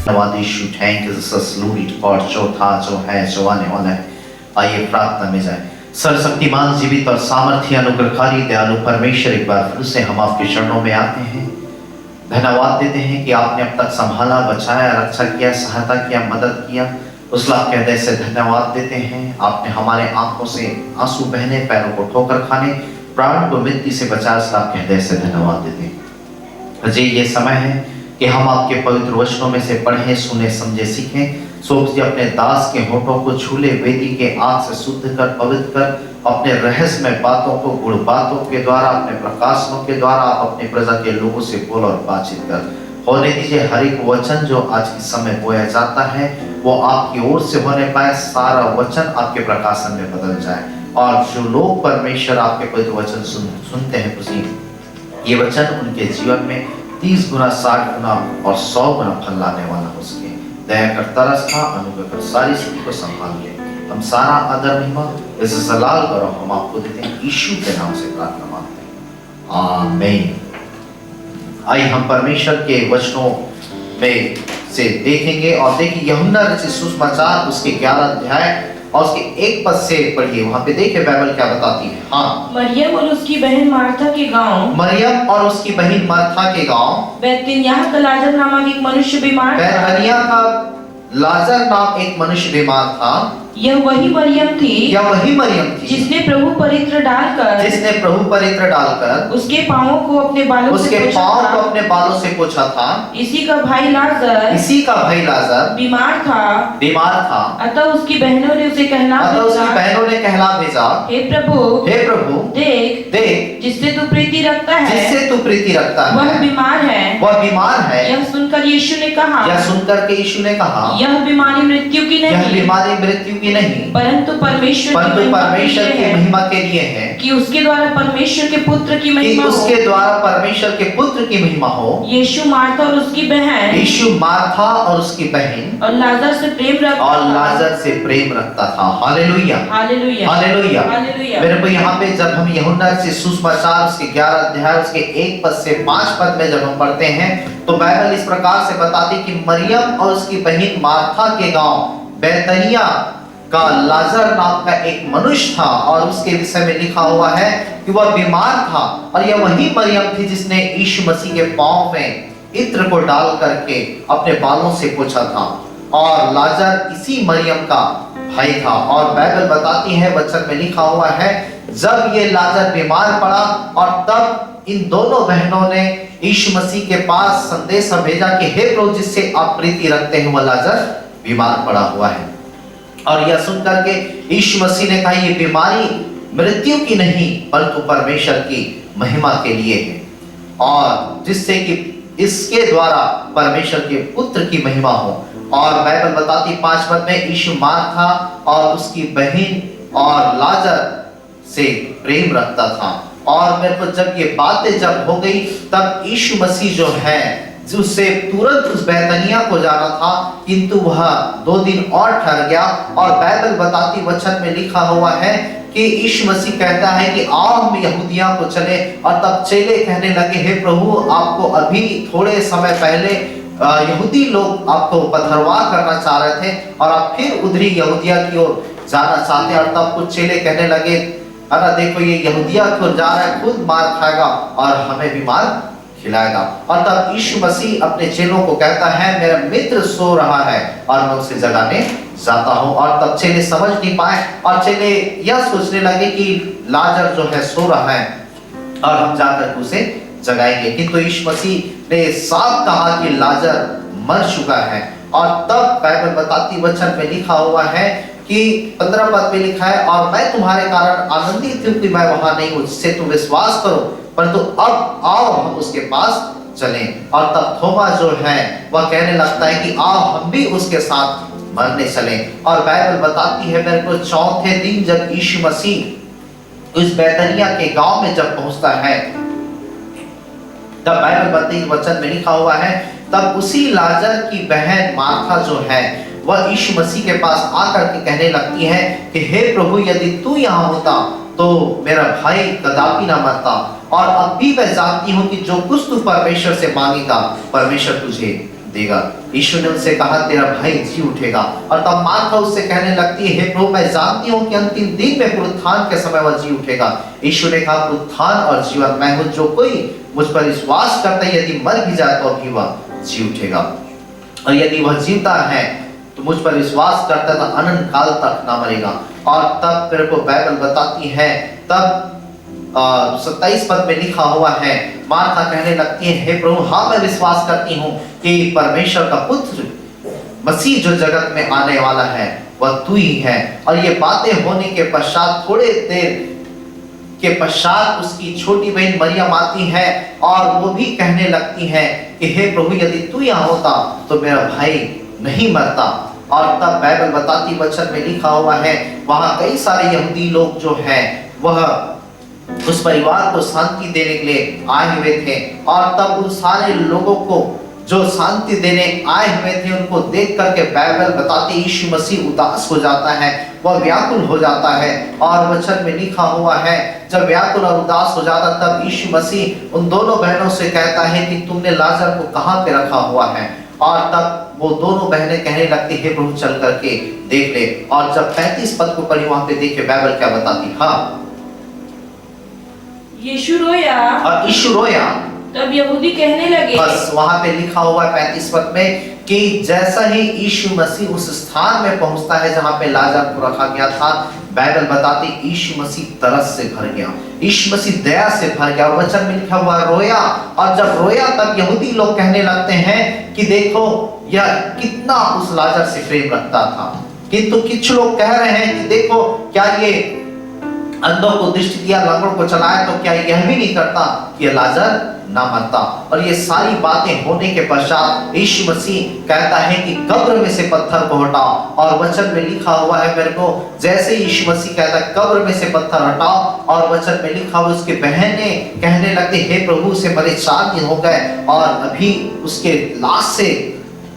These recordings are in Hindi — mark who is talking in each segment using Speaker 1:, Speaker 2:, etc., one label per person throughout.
Speaker 1: धन्यवाद Yeshu, thank you Jesus, glory God. जो था, जो है, जो आने वाला है, आइए प्रार्थना में जाए। सर्वशक्तिमान, जीवित और सामर्थ्य अनुग्रहकारी दयालु परमेश्वर, एक बार फिर से हम आपके चरणों में आते हैं। धन्यवाद देते हैं कि आपने अब तक संभाला, बचाया, रक्षा किया, सहायता किया, मदद किया। उस लाख के हृदय से धन्यवाद देते हैं। आपने हमारे आंखों से आंसू बहने, पैरों को ठोकर खाने, प्राण को मृत्यु से बचाया। उस लाख के हृदय से धन्यवाद देते हैं। अजय ये समय है कि हम आपके पवित्र वचनों में से पढ़ें, सुने, समझे, सीखें। सो अपने दास के होठों को छूले, वेदी के आग से शुद्ध कर, पवित्र कर, अपने रहस्यमय बातों को, गुण बातों के द्वारा, अपने प्रकाशनों के द्वारा आप अपनी प्रजा के लोगों से बोल और बातचीत कर। होने दीजिए हर एक वचन जो आज के समय बोया जाता है वो आपकी ओर से होने पाए। सारा वचन आपके प्रकाशन में बदल जाए और जो लोग परमेश्वर आपके पवित्र वचन सुनते हैं, ये वचन उनके जीवन में 30 गुना, 60 गुना और 100 गुना फल लाने वाला हो सके। दया कर, तरस खा, अनुग्रह कर, सारी स्थिति को संभाल ले। हम सारा आदर महिमा इस जलाल गौरव हम आपको देते हैं, यीशु के नाम से प्रार्थना मांगते हैं, आमीन। आइए हम परमेश्वर के वचनों में से देखेंगे और देखिए यूहन्ना रचित सुसमाचार उसके 11 अध्याय और उसके 1 पद से पढ़िए। वहां पे देखिए बाइबल क्या बताती है। हाँ,
Speaker 2: मरियम और उसकी बहन मार्था के गांव,
Speaker 1: मरियम और उसकी बहन मार्था के गांव
Speaker 2: बैतनिय्याह का लाजर नामक एक मनुष्य बीमार था।
Speaker 1: बैतनिय्याह का लाजर नाम एक मनुष्य बीमार था।
Speaker 2: यह वही मरियम थी
Speaker 1: जिसने
Speaker 2: प्रभु पर इत्र डालकर उसके पांवों को अपने बालों
Speaker 1: से पोंछा था।
Speaker 2: इसी का भाई लाजर बीमार था। अतः उसकी बहनों ने उसे कहला भेजा, हे प्रभु, देख जिससे तू प्रीति रखता है वह बीमार है। यह सुनकर यीशु ने कहा, यह बीमारी मृत्यु की नहीं, परंतु परमेश्वर
Speaker 1: की महिमा के लिए है,
Speaker 2: कि उसके द्वारा परमेश्वर के पुत्र की महिमा हो। यीशु मार्था और उसकी बहन और लाजर से प्रेम रखता था।
Speaker 1: Hallelujah,
Speaker 2: hallelujah,
Speaker 1: hallelujah.
Speaker 2: हालेलुया।
Speaker 1: मेरे को यहाँ पे जब हम यूहन्ना से सुसमाचार उसके 11 अध्याय उसके 1 पद से 5 पद में जब हम पढ़ते हैं तो बाइबल इस प्रकार से बताती कि मरियम और उसकी बहन मार्था के गांव बैतनिय्याह का लाजर नाम का एक मनुष्य था और उसके विषय में लिखा हुआ है कि वह बीमार था। और यह वही मरियम थी जिसने यीशु मसीह के पांव में इत्र को डाल करके अपने बालों से पोंछा था और लाजर इसी मरियम का भाई था। और बाइबल बताती है, वचन में लिखा हुआ है, जब ये लाजर बीमार पड़ा और तब इन दोनों बहनों ने यीशु मसीह के पास संदेश भेजा कि हे प्रभु, जिससे आप प्रीति रखते हैं वह लाजर बीमार पड़ा हुआ है। और यह सुनकर के यीशु मसीह ने कहा, ये बीमारी मृत्यु की नहीं परंतु परमेश्वर की महिमा के लिए है और जिससे कि इसके द्वारा परमेश्वर के पुत्र की महिमा हो। और बाइबल बताती 5 पद में, यीशु मार्था और उसकी बहन और लाजर से प्रेम रखता था। और मेरे को जब ये बातें जब हो गई तब यीशु मसीह जो है उससे तुरंत उस बैतनिय्याह को जाना था, किंतु वह 2 दिन और ठहर गया। और बाइबल बताती, वचन में लिखा हुआ है कि यीशु मसीह कहता है कि आओ हम यहूदिया को चले। और तब चेले कहने लगे, हे प्रभु, आपको अभी थोड़े समय पहले यहूदी लोग आपको पथरवाह करना चाह रहे थे और आप फिर उधरी यहूदिया की ओर जाना चाहते हैं। और तब कुछ चेले कहने लगे, अरे देखो ये यहूदिया की ओर जा रहा है, खुद मार खाएगा और हमें भी मार खिलाएगा। और तब यीशु मसीह अपने चेलों को कहता है, मेरा मित्र सो रहा है और मैं उसे जगाने जाता हूं। और तब चेले समझ नहीं पाए और चेले यह सोचने लगे कि लाजर जो है सो रहा है और हम जाकर उसे जगाएंगे, किंतु यीशु मसीह ने साफ कहा कि लाजर मर चुका है। और तब बाइबल बताती, वचन में लिखा हुआ है कि 15 पद में लिखा है, और मैं तुम्हारे कारण आनंदित हूं कि मैं वहां नहीं हूं, जिससे तुम विश्वास करो, परंतु अब आओ हम उसके पास चलें। और तब थोमा जो है वह कहने लगता है कि आओ हम भी उसके साथ मरने चलें। और बाइबल बताती है, मेरे को 4थे दिन जब यीशु मसीह उस बैतनिय्याह के गांव में जब पहुंचता है तब बाइबल बताती, वचन में लिखा हुआ है, तब उसी लाजर की बहन मार्था जो है वह यीशु मसीह के पास आकर के कहने लगती है कि हे प्रभु, यदि तू यहाँ होता तो मेरा भाई कदापि ना मरता। और अब भी मैं जानती हूँ कि जो कुछ तू परमेश्वर से मांगेगा परमेश्वर तुझे देगा। यीशु ने उनसे कहा तेरा भाई जी उठेगा। और तब मार्था उससे कहने लगती है, हे प्रभु मैं जानती हूँ कि अंतिम दिन में पुनरुत्थान के समय वह जी उठेगा। यीशु ने कहा पुनरुत्थान और जीवन मैं हूँ, जो कोई मुझ पर विश्वास करता है यदि मर भी जाए तो अभी वह जी उठेगा। और यदि वह जीवता है तो मुझ पर विश्वास करता तो अनंत काल तक ना मरेगा। और तब फिर को बाइबल बताती है, तब 27 पद में लिखा हुआ है, मार्था कहने लगती है, हे प्रभु हाँ मैं विश्वास करती हूँ कि परमेश्वर का पुत्र मसीह जो जगत में आने वाला है वह तू ही है। और ये बातें होने के पश्चात थोड़े देर के पश्चात उसकी छोटी बहन मरियम आती है और वो भी कहने लगती है कि हे प्रभु यदि तू यहाँ होता तो मेरा भाई नहीं मरता। और तब बाइबल बताती वचन में लिखा हुआ है, वहां कई सारे यहूदी लोग जो हैं वह उस परिवार को शांति देने के लिए आए हुए थे। और तब उन सारे लोगों को जो शांति देने आए हुए थे उनको देख करके बाइबल बताते यीशु मसीह उदास हो जाता है, वह व्याकुल हो जाता है। और वचन में लिखा हुआ है जब व्याकुल और उदास हो जाता तब यीशु मसीह उन दोनों बहनों से कहता है कि तुमने लाजर को कहाँ पे रखा हुआ है। और तब वो दोनों बहनें कहने लगती है प्रभु चल करके देख ले। और जब 35 पद को पढ़ी वहां पे देखे बाइबल क्या बताती, हाँ
Speaker 2: यीशु रोया
Speaker 1: और यीशु रोया
Speaker 2: तब यहूदी कहने लगे,
Speaker 1: बस वहां पे लिखा हुआ है 35 पद में कि जैसा ही यीशु मसीह उस स्थान में पहुंचता है जहां पे लाजर को रखा गया था, बाइबल बताती यीशु मसीह तरस से भर गया, यीशु मसीह दया से भर गया। और वचन में लिखा हुआ रोया। और जब रोया तब यहूदी लोग कहने लगते हैं कि देखो यह कितना उस लाजर से प्रेम रखता था। किंतु कुछ लोग कह रहे हैं कि देखो क्या ये अंधों को दृष्टि दिया, लंगड़ों को चलाया, तो क्या यह भी नहीं करता कि यह लाजर ना मरता। और ये सारी बातें होने के पश्चात यीशु मसीह कहता है कि कब्र में से पत्थर को हटाओ। और वचन में लिखा हुआ है मेरे को, जैसे यीशु मसीह कहता है कब्र में से पत्थर हटाओ, और वचन में लिखा हुआ उसके बहने कहने लगते हे प्रभु से मरे 4 दिन हो गए और अभी उसके लाश से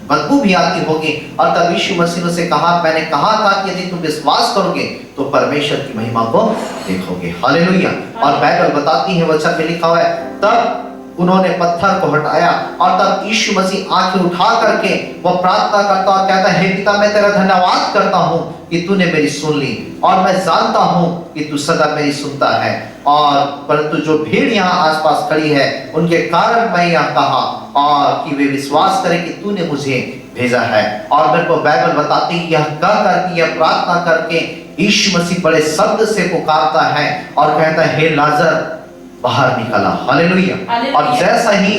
Speaker 1: बदबू भी आती होगी। और तब यीशु मसीह ने कहा, मैंने कहा था कि यदि तुम विश्वास करोगे तो परमेश्वर की महिमा को देखोगे। हालेलुया। और बाइबल बताती है वचन में लिखा हुआ है तब उन्होंने पत्थर को हटाया। और तब यीशु मसीह आंखें उठा करके वह प्रार्थना करता और कहता है हे पिता मैं तेरा धन्यवाद करता हूँ कि तूने मेरी सुन ली, और मैं जानता हूँ कि तू सदा मेरी सुनता है। और परंतु जो भीड़ यहाँ आसपास खड़ी है उनके कारण मैं यहाँ कहा और कि वे विश्वास करें कि तूने मुझे भेजा है। और मेरे को बाइबल बताती यह कह करके यह प्रार्थना करके यीशु मसीह बड़े शब्द से पुकारता है और कहता है हे लाजर बाहर निकला। हालेलुया। और जैसा ही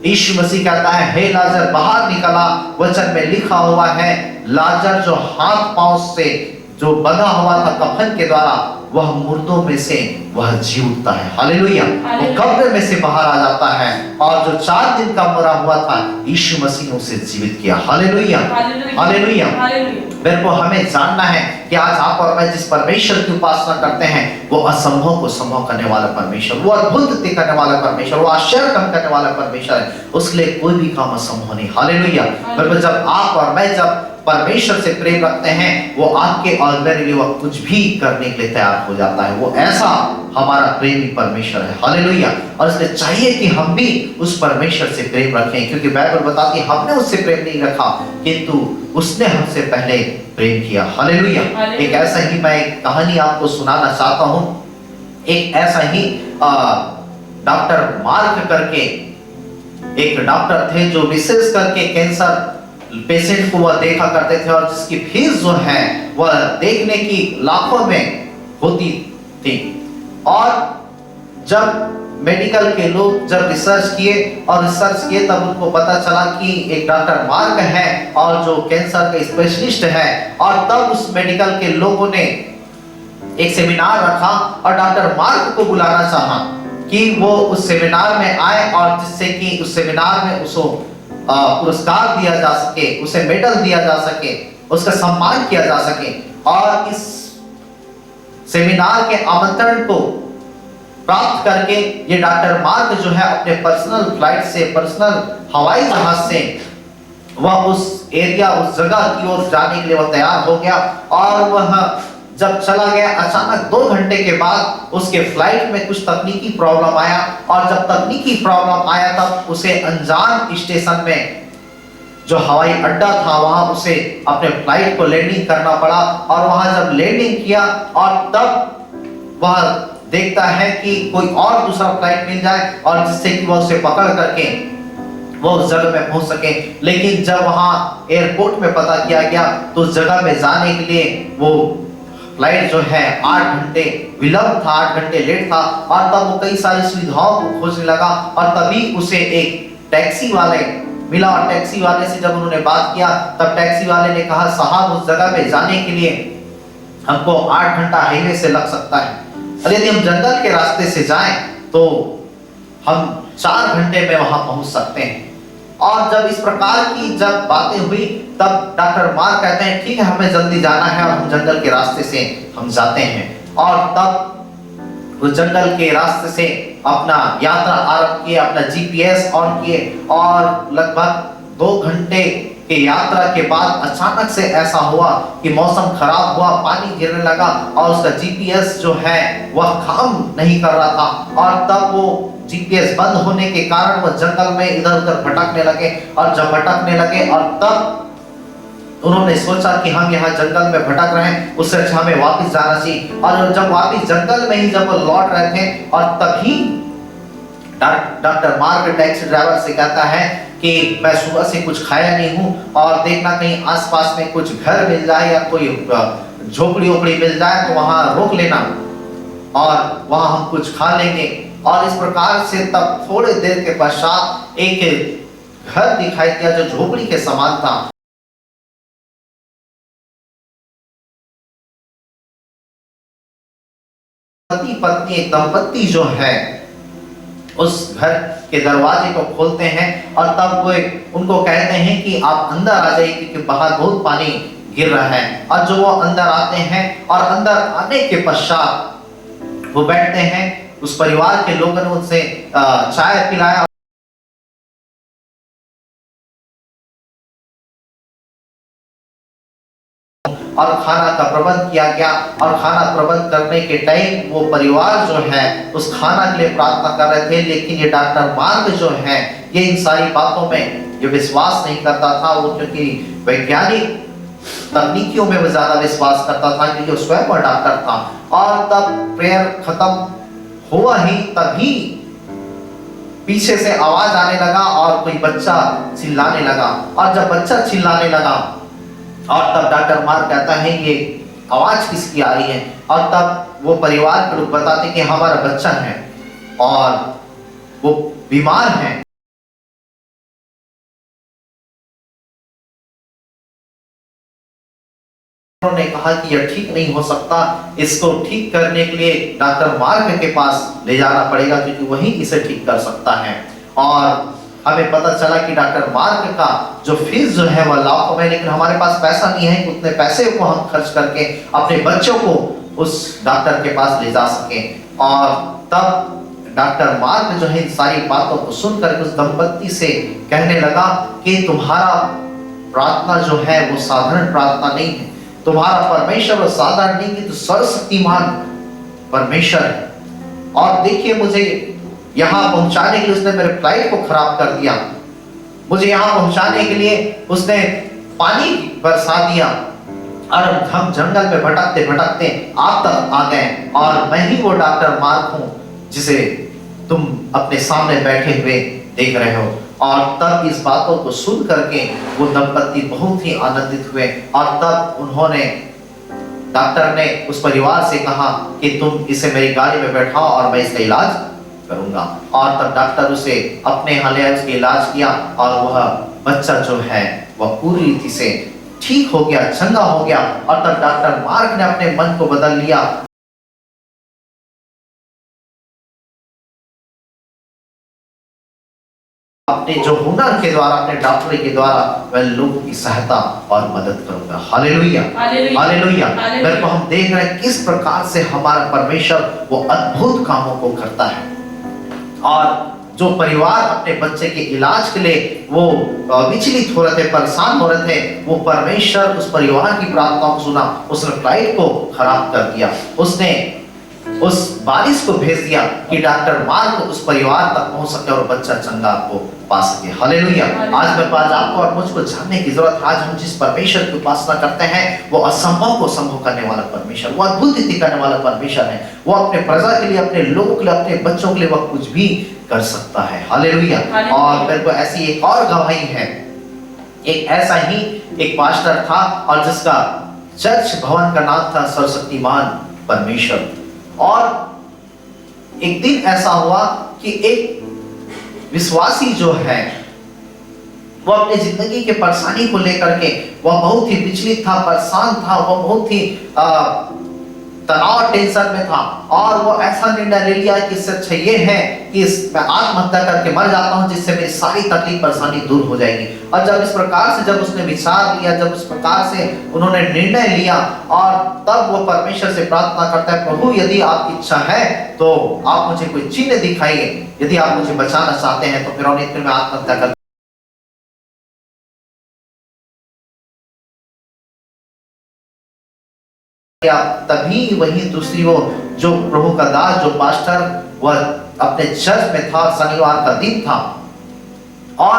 Speaker 1: यीशु मसीह कहता है हे लाजर बाहर निकला, वचन में लिखा हुआ है लाजर जो हाथ पांव से जो बंधा हुआ था कफन के द्वारा वह मुर्दों में से वह जी उठता है। हालेलुया। वो कब्र में से बाहर आ जाता है और जो 4 दिन का मरा हुआ था यीशु मसीह ने उसे जीवित किया। हालेलुया। हालेलुया। मेरे को हमें जानना है कि आज आप और मैं जिस परमेश्वर की उपासना करते हैं वो असंभव को संभव करने वाला परमेश्वर, वो अद्भुत करने वाला परमेश्वर, वो आश्चर्य काम करने वाला परमेश्वर है। उसके लिए कोई भी काम असंभव नहीं। हालेलुया। जब आप और मैं जब परमेश्वर से प्रेम रखते हैं वो आपके और मेरे लिए वह कुछ भी करने के लिए तैयार हो जाता है। वो ऐसा हमारा प्रेमी परमेश्वर है। हालेलुया। और इसलिए चाहिए कि हम भी उस परमेश्वर से प्रेम रखें, क्योंकि बाइबल बताती है हमने उससे प्रेम नहीं रखा किंतु उसने हमसे पहले प्रेम किया। हालेलुया। एक ऐसा ही मैं एक कहानी आपको सुनाना चाहता हूं। एक ऐसा ही डॉक्टर मार्क करके एक डॉक्टर थे जो विशेष करके कैंसर पेशेंट को वह देखा करते थे और जिसकी फीस जो है वह देखने की लाखों में होती थी। और जब मेडिकल के लोग जब रिसर्च किए तब उनको पता चला कि एक डॉक्टर मार्क है और जो कैंसर का स्पेशलिस्ट है। और तब उस मेडिकल के लोगों ने एक सेमिनार रखा और डॉक्टर मार्क को बुलाना चाहा कि वो उस सेमिनार में आए और जिससे कि उस सेमिनार में उसको पुरस्कार दिया जा सके, उसे मेडल दिया जा सके, उसका सम्मान किया जा सके। और इस सेमिनार के आमंत्रण को प्राप्त करके ये डॉक्टर मार्क जो है अपने पर्सनल फ्लाइट से, पर्सनल हवाई जहाज से वह उस एरिया, उस जगह की ओर जाने के लिए वह तैयार हो गया। और वह जब चला गया अचानक 2 घंटे के बाद उसके फ्लाइट में कुछ तकनीकी प्रॉब्लम आया। और जब तकनीकी प्रॉब्लम आया तब उसे अनजान स्टेशन में जो हवाई अड्डा था वहां उसे अपने फ्लाइट को लैंडिंग करना पड़ा, और वहां जब लैंडिंग किया और तब वह देखता है कि कोई और दूसरा फ्लाइट मिल जाए और जिससे कि वह उसे पकड़ करके वो उस जगह में पहुंच सके। लेकिन जब वहां एयरपोर्ट में पता किया गया तो उस जगह में जाने के लिए वो फ्लाइट जो है 8 घंटे विलंब था, 8 घंटे लेट था, और तब वो कई सारी सुविधाओं को खोजने लगा, और तभी उसे एक टैक्सी वाले मिला, और टैक्सी वाले से जब उन्होंने बात किया तब टैक्सी वाले ने कहा, साहब उस जगह पे जाने के लिए हमको 8 घंटा हाईवे से लग सकता है, और यदि हम जंगल के रास्ते से जाएं तो हम 4 घंटे में वहां पहुंच सकते हैं। और जब इस प्रकार की जब बातें हुई तब डॉक्टर मार्क कहते हैं ठीक है हमें जल्दी जाना है, और हम जंगल के रास्ते से हम जाते हैं, और तब उस जंगल के रास्ते से अपना यात्रा आरंभ किए, अपना जीपीएस ऑन किए, और लगभग 2 घंटे के यात्रा के बाद अचानक से ऐसा हुआ कि मौसम खराब हुआ, पानी गिरने लगा, और उसका जीपीएस जो है वह काम नहीं कर रहा था, और तब वो जीपीएस बंद होने के कारण वह जंगल में इधर उधर भटकने लगे, और जब भटकने लगे और तब उन्होंने सोचा कि हम यहाँ जंगल में भटक रहे हैं, उससे अच्छा हमें वापस जाना चाहिए। और जब वापस जंगल में ही जब वो लौट रहे थे, और तभी डॉक्टर मार्क टैक्सी ड्राइवर से कहता है कि मैं सुबह से कुछ खाया नहीं हूँ, और देखना कहीं आसपास में कुछ घर मिल जाए या कोई झोपड़ी ओपड़ी मिल जाए तो वहां रोक लेना, और वहां हम कुछ खा लेंगे। और इस प्रकार से तब थोड़े देर के पश्चात एक घर दिखाई दिया जो झोपड़ी के समान था। पति पत्नी एक दंपत्ति जो है उस घर के दरवाजे को खोलते हैं, और तब वो उनको कहते हैं कि आप अंदर आ जाइए क्योंकि बाहर बहुत पानी गिर रहा है। और जो वो अंदर आते हैं, और अंदर आने के पश्चात वो बैठते हैं, उस परिवार के लोगों ने उनसे चाय पिलाया और खाना का प्रबंध किया गया। और खाना प्रबंध करने के टाइम वो परिवार जो है उस खाना के लिए प्रार्थना कर रहे थे, लेकिन ये डॉक्टर मार्क जो है ये इन सारी बातों में ये विश्वास नहीं करता था। वो क्योंकि वैज्ञानिक तकनीकियों में वो ज्यादा विश्वास करता था क्योंकि वो स्वयं डॉक्टर था। और तब प्रेयर खत्म हुआ ही तभी पीछे से आवाज आने लगा और कोई बच्चा चिल्लाने लगा, और जब बच्चा चिल्लाने लगा और तब डॉक्टर मार्क कहता है ये आवाज किसकी आ रही है, और तब वो परिवार के लोग बताते कि हमारा बच्चा है और वो बीमार है। उन्होंने कहा कि यह ठीक नहीं हो सकता, इसको ठीक करने के लिए डॉक्टर मार्क के पास ले जाना पड़ेगा क्योंकि वही इसे ठीक कर सकता है। और हमें पता चला कि डॉक्टर मार्क का जो फीस जो है वह लाखों में, लेकिन हमारे पास पैसा नहीं है कि उतने पैसे को हम खर्च करके अपने बच्चों को उस डॉक्टर के पास ले जा सके। और तब डॉक्टर मार्क जो है इन सारी बातों को सुनकर उस दंपत्ति से कहने लगा कि तुम्हारा प्रार्थना जो है वो साधारण प्रार्थना नहीं है, तुम्हारा परमेश्वर साधारण नहीं कि तो सर्वशक्तिमान परमेश्वर है। और देखिए मुझे यहाँ पहुंचाने के लिए उसने मेरे फ्लाइट को खराब कर दिया, मुझे यहाँ पहुंचाने के लिए उसने पानी बरसा दिया, और हम जंगल में भटकते भटकते आप तक आ गए, और मैं ही वो डॉक्टर मार्क हूँ जिसे तुम अपने सामने बैठे हुए देख रहे हो। और तब इस बातों को सुन करके वो दंपत्ति बहुत ही आनंदित हुए, और तब उन्होंने डॉक्टर ने उस परिवार से कहा कि तुम इसे मेरी गाड़ी में बैठाओ और मैं इसका इलाज करूंगा। और तब डॉक्टर उसे अपने यहाँ ले आए, उसका इलाज किया, और वह बच्चा जो है वह पूरी रीति से ठीक हो गया, चंगा हो गया। और तब डॉक्टर मार्क ने अपने मन को बदल लिया, अपने जो हुनर के द्वारा, अपने डॉक्टरी के द्वारा मैं लोगों की सहायता और मदद करूंगा। Hallelujah, hallelujah. मेरे को हम देख रहे हैं किस प्रकार से हमारा परमेश्वर वो अद्भुत कामों को करता है। और जो परिवार अपने बच्चे के इलाज के लिए वो विचलित हो रहे थे, परेशान हो रहे थे, वो परमेश्वर उस परिवार की प्रार्थनाओं को सुना, उसने फ्लाइट को खराब कर दिया, उसने उस बारिश को भेज दिया कि डॉक्टर मार्क उस परिवार तक पहुंच सके और बच्चा चंगा को पा सके। हालेलुया। आज मेरे पास आपको और मुझको जानने की जरूरत है, आज हम जिस परमेश्वर की उपासना करते हैं वो असंभव को संभव करने वाला परमेश्वर, वो अद्भुत रीति करने वाला परमेश्वर है। वो अपने प्रजा के लिए, अपने लोगों के लिए, अपने बच्चों के लिए वो कुछ भी कर सकता है। हालेलुया। और मेरे को ऐसी एक और गवाही है, एक ऐसा ही एक पास्टर था और जिसका चर्च भवन का नाम था सर्वशक्तिमान परमेश्वर। और एक दिन ऐसा हुआ कि एक विश्वासी जो है वो अपने जिंदगी के परेशानी को लेकर के वह बहुत ही विचलित था, परेशान था, वह बहुत ही तनाव टेंशन में था और वो ऐसा निर्णय ले लिया कि इससे अच्छा ये है कि मैं आत्महत्या करके मर जाता हूं, जिससे मेरी सारी तकलीफ परेशानी दूर हो जाएगी। और जब इस प्रकार से जब उसने विचार लिया, जब इस प्रकार से उन्होंने निर्णय लिया और तब वो परमेश्वर से प्रार्थना करता है, प्रभु यदि आपकी इच्छा है तो आप मुझे कोई चिन्ह दिखाइए, यदि आप मुझे बचाना चाहते हैं तो फिर मैं आत्महत्या कर तभी वही दूसरी वो जो प्रभु का दास जो पास्टर वह अपने चर्च में था, शनिवार का दिन था और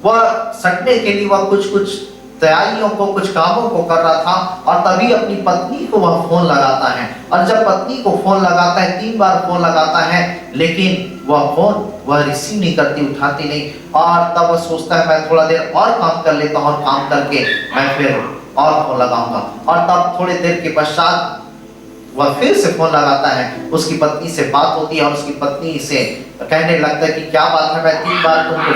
Speaker 1: वह सटने के लिए वह कुछ तैयारियों को, कुछ कामों को कर रहा था और तभी अपनी पत्नी को वह फोन लगाता है। और जब पत्नी को फोन लगाता है, 3 बार फोन लगाता है, लेकिन वह फोन वह रिसीव नहीं करती, उठाती नहीं। और तब वह सोचता है मैं थोड़ा देर और काम कर लेता हूँ और काम करके मैं फिर और फोन लगाऊंगा। और तब थोड़ी देर के पश्चात वह फिर से फोन लगाता है, उसकी पत्नी से बात होती है और उसकी पत्नी से कहने लगता है कि क्या बात है, मैं 3 बार तुमको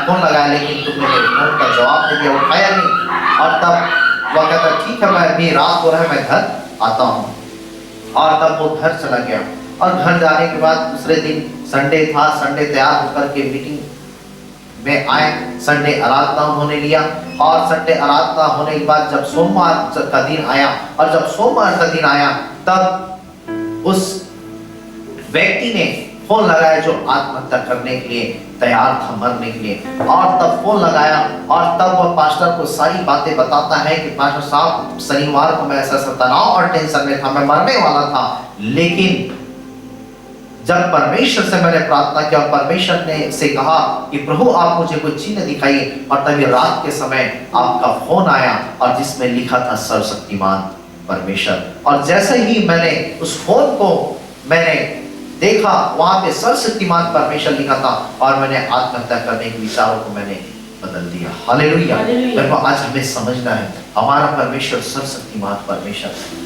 Speaker 1: फोन लगाया लेकिन तुमने मेरे फोन का जवाब नहीं दिया, उठाया नहीं। और तब वह कहता है ठीक है, मैं अभी रात हो रहा है, मैं घर आता हूँ। और तब वो घर चला गया और घर जाने के बाद दूसरे दिन संडे था, संडे तैयार होकर के मीटिंग में आए, संडे आराधना उन्होंने लिया और संडे आराधना होने के बाद जब सोमवार का दिन आया और जब सोमवार का दिन आया तब उस व्यक्ति ने फोन लगाया जो आत्महत्या करने के लिए तैयार था, मरने के लिए। और तब फोन लगाया और तब वह पास्टर को सारी बातें बताता है कि पास्टर साहब शनिवार को मैं ऐसा तनाव और टेंशन में था, मैं मरने वाला था, लेकिन जब परमेश्वर से मैंने प्रार्थना किया और परमेश्वर ने से कहा कि प्रभु आप मुझे कोई चिन्ह दिखाइए, और तभी रात के समय आपका फोन आया और जिसमें लिखा था सर्वशक्तिमान परमेश्वर। और जैसे ही मैंने उस फोन को मैंने देखा, वहां पे सर्वशक्तिमान परमेश्वर लिखा था और मैंने आत्महत्या करने के विचारों को मैंने बदल दिया। हालेलुया। मेरे को आज हमें समझना है हमारा परमेश्वर सर्वशक्तिमान परमेश्वर है,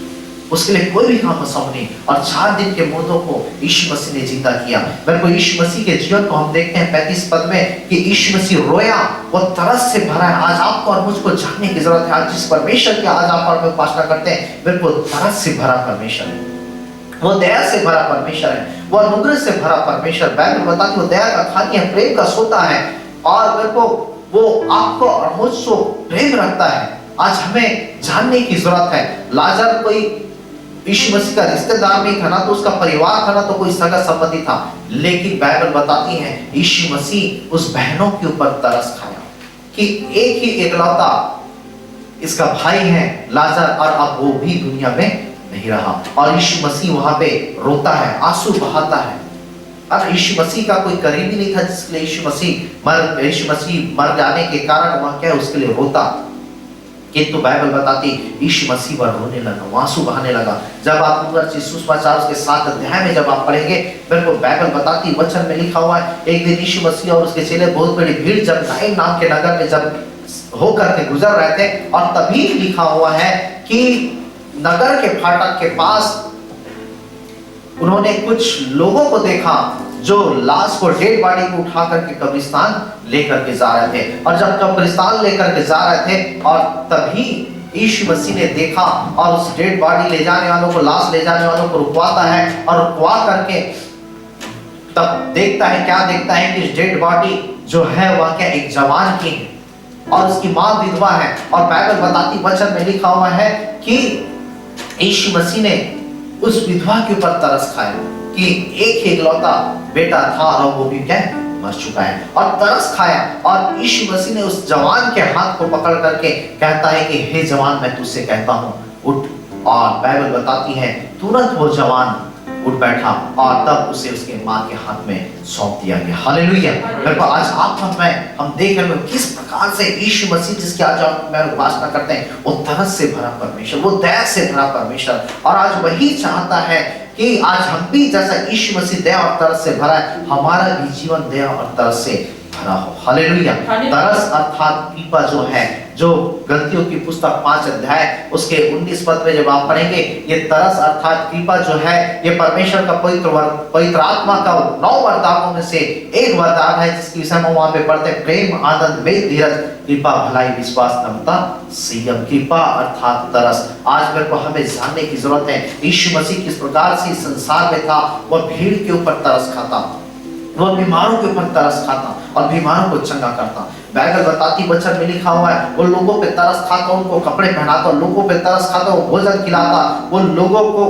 Speaker 1: उसके लिए कोई भी काम आसान नहीं। और 4 दिन के मुर्दों को यीशु मसीह ने जिंदा किया। मेरे को यीशु मसीह के जीवन को हम देखते हैं 35 पद में कि यीशु मसीह रोया, वो तरस से भरा है। आज आपको और मुझको जानने की जरूरत है, आज जिस परमेश्वर की आज आप और उपासना करते हैं, मेरे को तरस से भरा परमेश्वर है, वो दया से भरा परमेश्वर है, वो अनुग्रह से भरा परमेश्वर। बाइबल बताती है वो दया का खानी है, प्रेम का सोता है और मेरे को वो आपको और मुझको प्रेम रखता है। आज हमें जानने की जरूरत है। लाजर कोई यीशु मसीह का रिश्तेदार नहीं था, ना तो उसका परिवार था, ना तो कोई सगा संबंधी था, लेकिन बाइबल बताती है यीशु मसीह उस बहनों के ऊपर तरस खाया कि एक ही एकलौता इसका भाई है लाजर और अब वो भी दुनिया में नहीं रहा। और यीशु मसीह वहां पे रोता है, आंसू बहाता है। अब यीशु मसीह का कोई करीबी नहीं था जिसके लिए यीशु मसीह मर जाने के कारण वहां क्या उसके लिए रोता, किंतु बाइबल बताती यीशु मसीह वह रोने लगा, आंसू बहाने लगा। जब आप सुसमाचार के 7 अध्याय में जब आप पढ़ेंगे, मेरे को बाइबल बताती वचन में लिखा हुआ है एक दिन यीशु मसीह और उसके चेले बहुत बड़ी भीड़ जब नाइन नाम के नगर में जब होकर के गुजर रहे थे, और तभी लिखा हुआ है कि नगर के फाटक के पास उन्होंने कुछ लोगों को देखा जो लाश को, डेड बॉडी को उठा करके कब्रिस्तान लेकर के जा रहे थे। और जब कब्रिस्तान लेकर के जा रहे थे और तभी यीशु मसीह ने देखा और उस डेड बॉडी ले जाने वालों को, लाश ले जाने वालों को रुकवाता है और रुकवा करके तब देखता है, क्या देखता है कि डेड बॉडी जो है वह क्या एक जवान की है और उसकी मां विधवा है। और बाइबल बताती वचन में लिखा हुआ है कि यीशु मसीह ने उस विधवा के ऊपर तरस खाया कि एक ही इकलौता बेटा था और वो भी क्या मर चुका है, और तरस खाया। और यीशु मसीह ने उस जवान के हाथ को पकड़ करके कहता है कि हे जवान मैं तुझसे कहता हूं उठ। और बाइबल बताती है तुरंत वो जवान उठ बैठा और तब उसे उसके माँ के हाथ में सौंप दिया गया। हालेलुया। मेरे को आज आप हम देख रहे हैं किस प्रकार से यीशु मसीह जिसकी आज मैं उपासना करते हैं, वो तरस से भरा परमेश्वर, वो दया से भरा परमेश्वर, और आज वही चाहता है कि आज हम भी जैसा यीशु मसीह दया और तरस से भरा है, हमारा भी जीवन दया और तरस से भरा हो। हालेलुया। तरस अर्थात कृपा जो है, जो गलतियों की पुस्तक 5 अध्याय उसके 19 पद में जब आप पढ़ेंगे, ये तरस अर्थात कृपा जो है, ये परमेश्वर का पवित्र आत्मा का 9 वरदानों में से एक वरदान है, जिसकी विषय में वहां पे पढ़ते हैं, प्रेम, आनंद, मेल, धीरज, कृपा, भलाई, विश्वास, नम्रता, संयम। कृपा अर्थात तरस। आज मेरे को हमें जानने की जरूरत है यीशु मसीह किस प्रकार से संसार में था। वह भीड़ के ऊपर तरस खाता, वह बीमारों के ऊपर तरस खाता और बीमारों को चंगा करता। बाइबल बताती वचन में लिखा हुआ है, वो लोगों पे तरस खाता, उनको कपड़े पहनाता, लोगों पे तरस खाता, वो भोजन खिलाता, वो लोगों को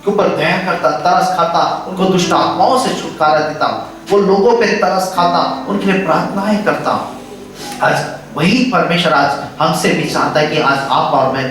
Speaker 1: के ऊपर दया करता, तरस खाता, उनको दुष्ट आत्माओं से छुटकारा देता, वो लोगों पे तरस खाता, उनके लिए प्रार्थनाएं करता। आज वही परमेश्वर आज हमसे भी चाहता है कि आज आप और मैं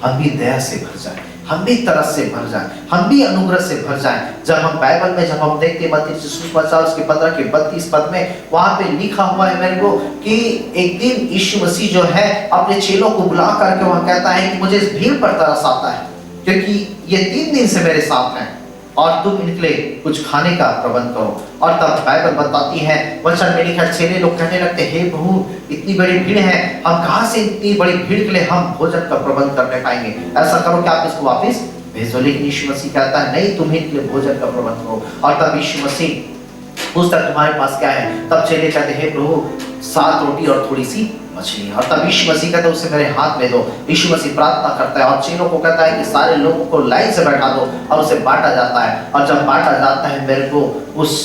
Speaker 1: हम भी दया से भर जाए, हम भी तरस से भर जाए, हम भी अनुग्रह से भर जाए। जब हम बाइबल में जब हम देखते हैं मत्ती सुसमाचार उसके 15 के 32 पद में वहां पे लिखा हुआ है मेरे को कि एक दिन यीशु मसीह जो है अपने चेलों को बुला करके वहां कहता है कि मुझे इस भीड़ पर तरस आता है, क्योंकि ये 3 दिन से मेरे साथ हैं और तुम इनके लिए कुछ खाने का प्रबंध करो। और तब बाइबल बताती है, वचन में लिखा, चेले लोग कहने लगते, हे प्रभु इतनी बड़ी भीड़ है, हम कहां से इतनी बड़ी भीड़ के लिए हम भोजन का प्रबंध करने पाएंगे, ऐसा करो कि आप इसको वापस भेजो। लेकिन यीशु मसीह कहता है नहीं, तुम इनके लिए भोजन का प्रबंध करो। और तब यीशु मसीह पूछता तुम्हारे पास क्या है? तब चेले कहते, हे प्रभु 7 रोटी और थोड़ी सी मछली। और तब यीशु मसीह कहता है उसे मेरे हाथ में दो। यीशु मसीह प्रार्थना करता है और चेलों को कहता है कि सारे लोगों को लाइन से बैठा दो, और उसे बांटा जाता है। और जब बांटा जाता है मेरे को उस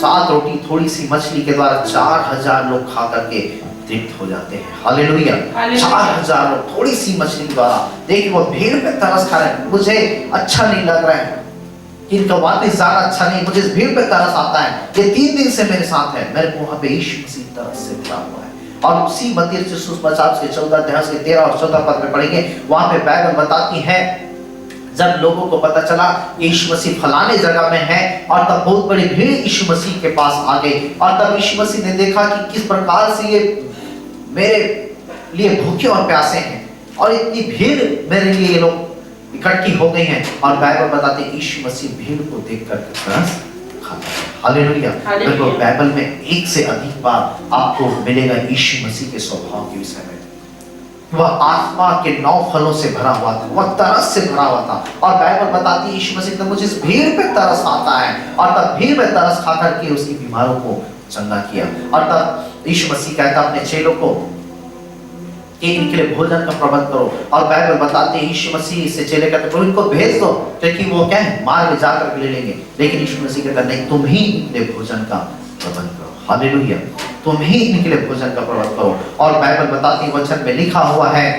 Speaker 1: 7 रोटी थोड़ी सी मछली के द्वारा 4000 लोग खा करके तृप्त हो जाते हैं। हालेलुया। 4000 लोग थोड़ी सी मछली के द्वारा। देखिए वो भीड़ पे तरस खा रहे हैं, मुझे अच्छा नहीं लग रहा है, इनका वापस ज्यादा अच्छा नहीं, मुझे इस भीड़ पे तरस आता है, ये 3 दिन से मेरे साथ है। मेरे को वहां पे यीशु मसीह तरस से भरा हुआ है। और उसी मत्ती सुसमाचार के 14 अध्याय के 13 और 14 पद में पढ़ेंगे, वहां पे बाइबल बताती है जब लोगों को पता चला यीशु मसीह फलाने जगह में है, और तब बहुत बड़ी भीड़ यीशु मसीह के पास आ गई। और तब यीशु मसीह ने देखा कि किस प्रकार से ये मेरे लिए भूखे और प्यासे हैं, और इतनी भीड़ मेरे लिए ये लोग इकट्ठी हो गई हैं। और बाइबल बताते हैं यीशु मसीह भीड़ को देखकर तरस खाता है। हालेलुया। देखो बाइबल में एक से अधिक बार आपको मिलेगा यीशु मसीह के स्वभाव के विषय में। वह आत्मा के 9 फलों से भरा हुआ था, वह तरस से भरा हुआ था। और बाइबल बताती है यीशु मसीह ने मुझे इस भीड़ पे तरस आता है, और तब भीड़ में तरस खा करके उसकी बीमारों को चंगा किया। और तब यीशु मसीह कहता अपने चेलों को कि इनके लिए भोजन का प्रबंध करो। और बाइबल बताते हैं यीशु मसीह से चेले कहते प्रभु इनको भेज दो, क्योंकि वो क्या है मार में जाकर ले लेंगे। लेकिन यीशु मसीह कहता नहीं, तुम ही इनके लिए भोजन का प्रबंध करो। हालेलुया। तुम ही इनके लिए भोजन का प्रबंध करो। और बाइबल बताती है वचन में लिखा हुआ है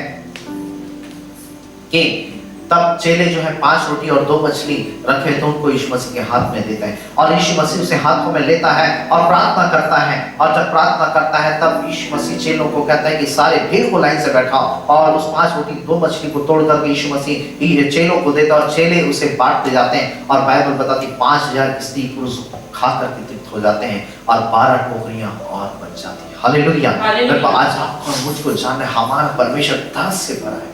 Speaker 1: कि तब चेले जो है 5 रोटी और 2 मछली रखे तो उनको यीशु मसीह के हाथ में देते हैं, और यीशु मसीह उसे हाथों में लेता है और प्रार्थना करता है। और जब प्रार्थना करता है तब यीशु मसीह चेलों को कहता है कि सारे भीड़ को लाइन से बैठाओ, और उस 5 रोटी 2 मछली को तोड़ करके यीशु मसीह चेलों को देता है, और चेले उसे बांटते जाते हैं। और बाइबल बताती 5000 स्त्री पुरुष खा करके तृप्त हो जाते हैं, और 12 टोकरियां और बच जाती है। हालेलुया। आज आपको मुझको जानना है हमारा परमेश्वर तरस से भरा है,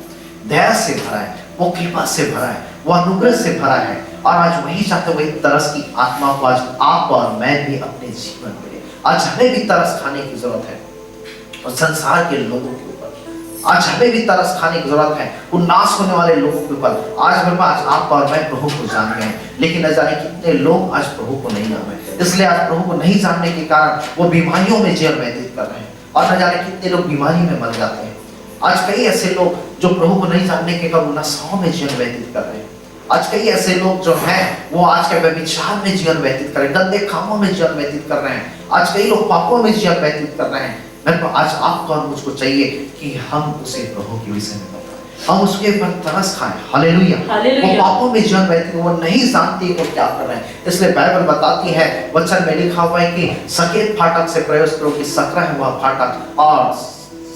Speaker 1: दया से भरा है, वो कृपा से भरा है, वो अनुग्रह से भरा है। और आज वही चाहते, वही तरस की आत्मा को आज आप और मैं भी अपने जीवन में, आज हमें भी तरस खाने की जरूरत है, और संसार के लोगों के ऊपर आज हमें भी तरस खाने की जरूरत है, उन नाश होने वाले लोगों के ऊपर। आज मेरे पास आप और मैं प्रभु को जान गए, लेकिन न जाने कितने लोग आज प्रभु को नहीं जाने। इसलिए आज प्रभु को नहीं जानने के कारण वो बीमारियों में जीवन व्यतीत कर रहे हैं, और न जाने कितने लोग बीमारी में मर जाते हैं। आज कई ऐसे लोग जो प्रभु को नहीं जानने के कारण नशाओं में जीवन व्यतीत कर रहे हैं। आज कई ऐसे लोग जो हैं वो आज के व्यभिचार में जीवन व्यतीत कर रहे हैं, गंदे कामों में जीवन व्यतीत कर रहे हैं। आज कई लोग पापों में जीवन व्यतीत कर रहे हैं। मेरे को आज आपको और मुझको चाहिए कि हम उसे प्रभु के विषय में बताएं, हम उसके ऊपर तरस खाएं। हालेलुया। वो पापों में जीवन व्यतीत, वो नहीं जानती वो क्या कर रहे हैं। इसलिए बाइबल बताती है, वचन में लिखा हुआ है कि सकेत फाटक से प्रवेश करो, कि सकरा है वह फाटक, और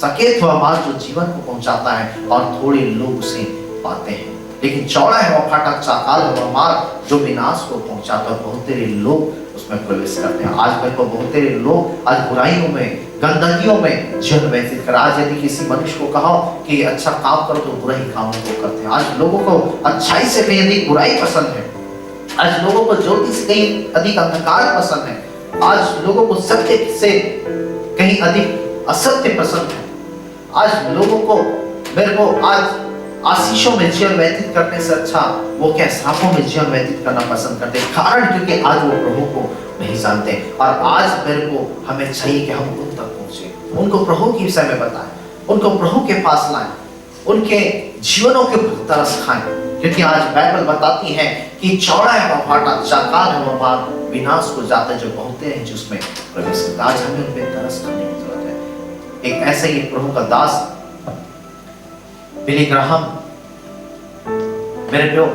Speaker 1: सकेत हुआ मार्ग जो जीवन को पहुंचाता है, और थोड़े लोग उसे पाते हैं। लेकिन चौड़ा है वह फाटक, चाकाल है वह मार्ग जो विनाश को पहुंचाता है। बहुत तेरे लोग उसमें प्रवेश करते हैं। आज मेरे को बहुत तेरे लोग आज बुराइयों में, गंदगियों में जीवन व्यतीत कर। आज यदि किसी मनुष्य को कहो कि अच्छा काम करो तो बुराई कामों को करते हैं। आज लोगों को अच्छाई से कहीं अधिक बुराई पसंद है। आज लोगों को ज्योति से कहीं अधिक अंधकार पसंद है। आज लोगों को सत्य से कहीं अधिक असत्य पसंद है। आज लोगों को, मेरे को आज आशीषों में जीवन व्यतीत करने से अच्छा वो क्या श्रापों में जीवन व्यतीत करना पसंद करते हैं। कारण क्योंकि आज वो प्रभु को नहीं जानते। और आज मेरे को हमें चाहिए कि हम उन तक पहुंचे, उनको प्रभु के विषय में बताएं, उनको प्रभु के पास लाएं, उनके जीवनों के तरस खाएं। क्योंकि आज बाइबल बताती है कि चौड़ा है वह फाटक, चाकाल है वह मार्ग, विनाश को जाते जो बहुते हैं जो उसमें प्रवेश करते। आज हमें उन पे तरस खाने की जरूरत है। एक ऐसे ही प्रभु का दास बिली ग्राहम, मेरे प्यो,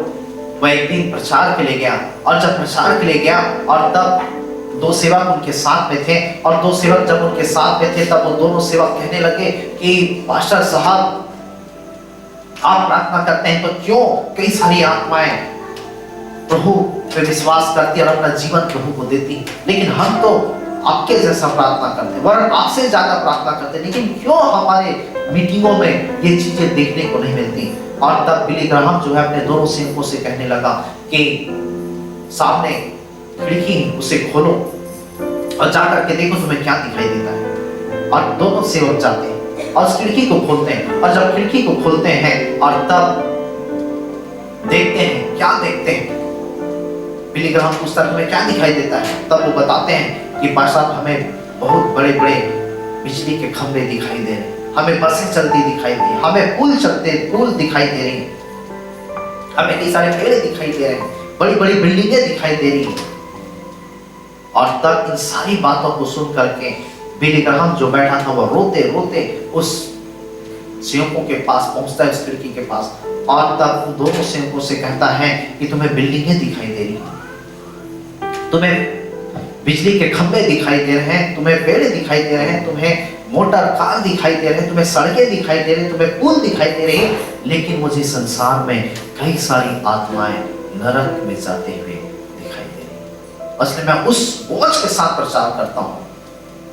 Speaker 1: वह एक दिन प्रचार के लिए गया। और जब प्रचार के लिए गया और तब दो सेवक उनके साथ में थे, और दो सेवक जब उनके साथ में थे तब वो दोनों सेवक कहने लगे कि पास्टर साहब, आप प्रार्थना करते हैं तो क्यों कई सारी आत्माएं प्रभु पे विश्वास करती और अपना जीवन प्रभु को देती, लेकिन हम तो आपके जैसा प्रार्थना करते हैं, वरन आपसे ज्यादा प्रार्थना करते हैं, लेकिन क्यों हमारे मीटिंगों में ये चीजें देखने को नहीं मिलती। और तब बिली ग्राहम जो है अपने दोनों सेवकों से कहने लगा कि सामने खिड़की उसे खोलो और जाकर के देखो तुम्हें क्या दिखाई देता है। और दोनों सेवक जाते हैं और उस खिड़की को खोलते हैं। और जब खिड़की को खोलते हैं और तब देखते हैं, क्या देखते हैं, बिली ग्राहम पूछता है तुम्हें क्या दिखाई देता है। तब वो बताते हैं कि पास्टर साहब, हमें बहुत बड़े बड़े बिजली के खंभे दिखाई दे रहे हैं, हमें बसें चलती दिखाई दे, हमें पुल दिखाई दे रही हैं, हमें कई सारे पेड़ दिखाई दे रहे हैं, बड़ी बड़ी बिल्डिंगें दिखाई दे रही हैं। और तब इन सारी बातों को सुन करके बिली ग्राहम जो बैठा था वो रोते रोते उस सेवकों के पास पहुंचता है, उस खिड़की के पास। और तब उन दोनों सेवकों से कहता है कि तुम्हें बिल्डिंगें दिखाई दे रही हैं, तुम्हें बिजली के खंभे दिखाई दे रहे हैं, तुम्हें पेड़ दिखाई दे रहे हैं, तुम्हें मोटर कार दिखाई दे रहे हैं, तुम्हें सड़कें दिखाई दे रही हैं, तुम्हें पुल दिखाई दे रही हैं, लेकिन मुझे संसार में कई सारी आत्माएं नरक में जाते हुए दिखाई दे रही हैं। असली मैं उस बोझ के साथ प्रचार करता हूँ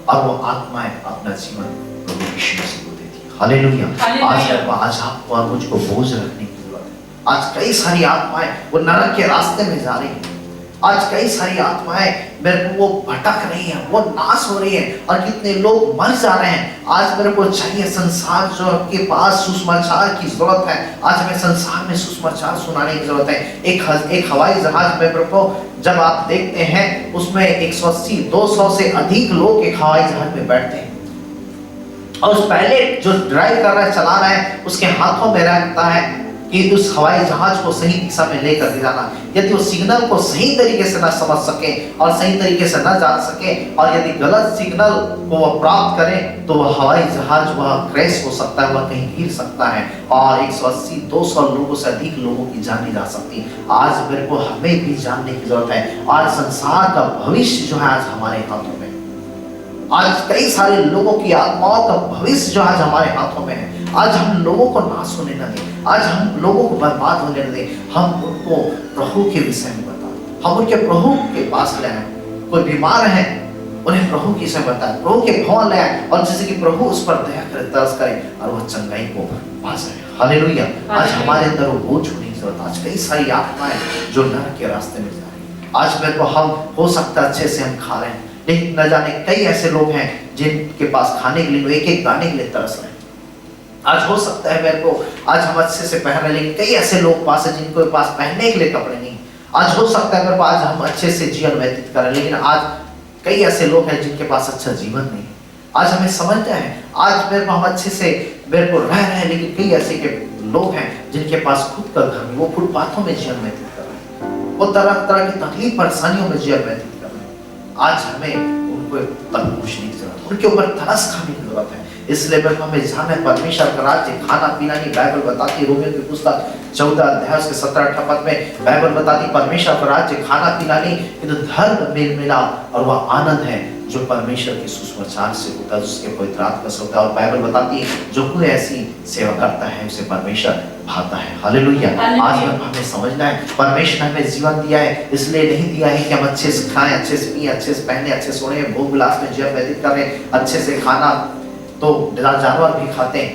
Speaker 1: और वो आत्माएं अपना जीवन प्रभु यीशु मसीह को देती हैं। हालेलुया। आज आपको और मुझको बोझ रखने की जरूरत है। आज कई सारी आत्माएं वो नरक के रास्ते में जा रही हैं। आज कई सारी आत्माएं मेरे को वो भटक रही हैं, वो नाश हो रही हैं, और कितने लोग मर जा रहे हैं। आज मेरे को चाहिए संसार जो के पास सुसमाचार की जरूरत है। आज हमें संसार में सुसमाचार सुनाने की जरूरत है। एक हवाई जहाज में मेरे को जब आप देखते हैं उसमें 180-200 से अधिक लोग एक हवाई जहाज में बैठते हैं, और उस पहले जो ड्राइव कर रहा है, चला रहा है, उसके हाथों में रहता है कि उस हवाई जहाज को सही दिशा में लेकर के जाना। यदि वो सिग्नल को सही तरीके से ना समझ सके और सही तरीके से ना जान सके, और यदि गलत सिग्नल को वह प्राप्त करे, तो वह हवाई जहाज वह क्रैश हो सकता है, वह कहीं गिर सकता है, और 180-200 लोगों से अधिक लोगों की जान जा सकती है। आज मेरे को हमें भी जानने की जरूरत है। आज संसार का भविष्य जो है आज हमारे हाथों में। आज कई सारे लोगों की आत्माओं का भविष्य जो आज हमारे हाथों में है। आज हम लोगों को नाश होने न दें, आज हम लोगों को बर्बाद होने न दें। हम उनको प्रभु के विषय में बताएं, हम उनके प्रभु के पास ले आए। कोई बीमार है उन्हें प्रभु के विषय में बताएं, प्रभु के भवन ले आए, और जैसे कि प्रभु उस पर दया करे, तरस करे, और वह चंगाई को पा जाए। हालेलुया। आज हमारे अंदर वो बोझ होने की जरूरत। आज कई सारी आत्माएं जो नरक के रास्ते में जा रही है। आज मेरे को हम हो सकता है अच्छे से हम खा रहे हैं, लेकिन न जाने कई ऐसे लोग हैं जिनके पास खाने के लिए एक गाने के लिए तरस रहे हैं। आज हो सकता है मेरे को आज हम अच्छे से पहन रहे, लेकिन कई ऐसे लोग पास है जिनको पास पहनने के लिए कपड़े नहीं। आज हो सकता है मेरे को आज हम अच्छे से जीवन व्यतीत करें, लेकिन आज कई ऐसे लोग हैं जिनके पास अच्छा जीवन नहीं। आज हमें समझते हैं, आज मेरे को हम अच्छे से मेरे को रह रहे हैं, लेकिन कई ऐसे के लोग हैं जिनके पास खुद का घर नहीं, वो फुटपाथों में जीवन व्यतीत कर रहे हैं, वो तरह तरह की तकलीफ परेशानियों में जीवन व्यतीत कर रहे हैं। आज हमें उनको तक पूछने की जरूरत, उनके ऊपर तरस खाने की जरूरत है। इसलिए हमें जाना है परमेश्वर का राज्य खाना पीना नहीं। बाइबल बताती है, रोमियो की पुस्तक 14 अध्याय उसके 17-18 पद में बाइबल बताती है परमेश्वर का राज्य खाना पीना नहीं, किंतु धर्म मेल मिलाप और वह आनंद है जो परमेश्वर के सुसमाचार से होता है, उसके पवित्र आत्मा से होता है। और बाइबल बताती है जो कोई ऐसी सेवा करता है उसे परमेश्वर भाता है। हालेलुया। आज हमें समझना है परमेश्वर ने हमें जीवन दिया है, इसलिए नहीं दिया है कि हम अच्छे से खाएं, अच्छे से पिए, अच्छे से पहने, अच्छे से सोने, भोग विलास में जीवन व्यतीत करें। अच्छे से खाना तो जानवर भी खाते हैं,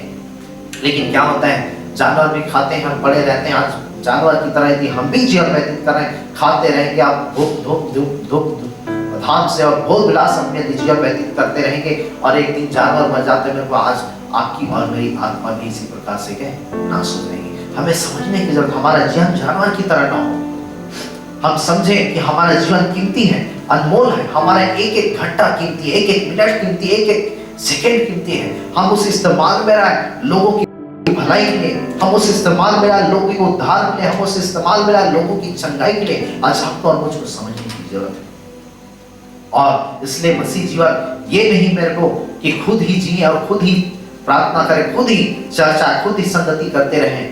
Speaker 1: लेकिन क्या होता है जानवर भी खाते हैं, हम पड़े रहते हैं। आज जानवर की तरह यदि हम भी जीवन व्यतीत करें, खाते रहेंगे, आप धूप धाम से और भोग विलास अपने जीवन व्यतीत करते रहेंगे और एक दिन जानवर मर जाते हैं, आज आपकी और मेरी आत्मा भी इसी प्रकार से नाश हो जाएगी। हमें समझने की जरूरत, हमारा जीवन जानवर की तरह ना हो। हम समझें कि हमारा जीवन कीमती है, अनमोल है, हमारा एक एक घंटा कीमती है, एक एक मिनट कीमती है, एक एक सेकंड कीमती है। हम उस इस्तेमाल में रहे लोगों की भलाई के लिए, हम उस इस्तेमाल में रहे लोगों के उद्धार के लिए, हम उस इस्तेमाल में रहे लोगों की चंगाई के लिए। आज आपको और मुझको समझने की जरूरत है। और इसलिए मसीह जीवन ये नहीं मेरे को कि खुद ही जिए और खुद ही प्रार्थना करें, खुद ही चर्चा, खुद ही संगति करते रहें,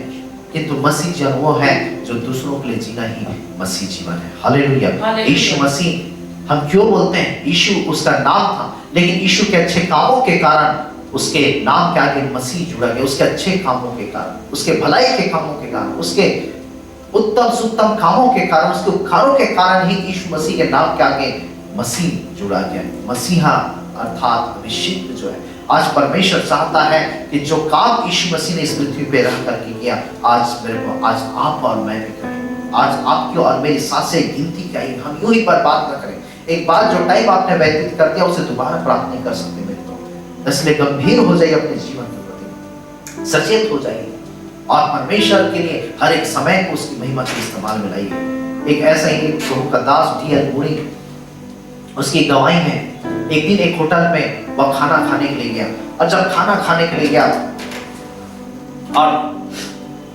Speaker 1: किंतु मसीह जीवन वो है जो दूसरों के लिए जीना ही मसीह जीवन है। हालेलुया। यीशु मसीह हम क्यों बोलते हैं, यीशु उसका नाम था, लेकिन यीशु के अच्छे कामों के कारण उसके नाम के आगे मसीह जुड़ा गया। उसके अच्छे कामों के कारण, उसके भलाई के कामों के कारण, उसके उत्तम सुत्तम कामों के कारण, उसके उपकारों के कारण ही यीशु मसीह के नाम के आगे मसीह जुड़ा गया। मसीहा अर्थात अभिषिक्त जो है, आज परमेश्वर चाहता है कि जो काम यीशु मसीह ने इस पृथ्वी पे रह करके किया, आज मेरे को, आज आप और मैं भी करें। आज आपकी और मेरी सांसें गिनती क्या है, हम यूं ही बर्बाद न करें। एक बार जो टाइम आपने व्यतीत कर दिया उसे दोबारा प्राप्त नहीं कर सकते मेरे तो। इसलिए गंभीर हो जाइए अपने जीवन के प्रति, सचेत हो जाइए और परमेश्वर के लिए हर एक समय को उसकी महिमा के इस्तेमाल में लाइए। एक ऐसा ही प्रभु का दास D.L. मूडी, उसकी गवाही है, एक दिन एक होटल में वह खाना खाने के लिए गया और जब खाना खाने के लिए गया और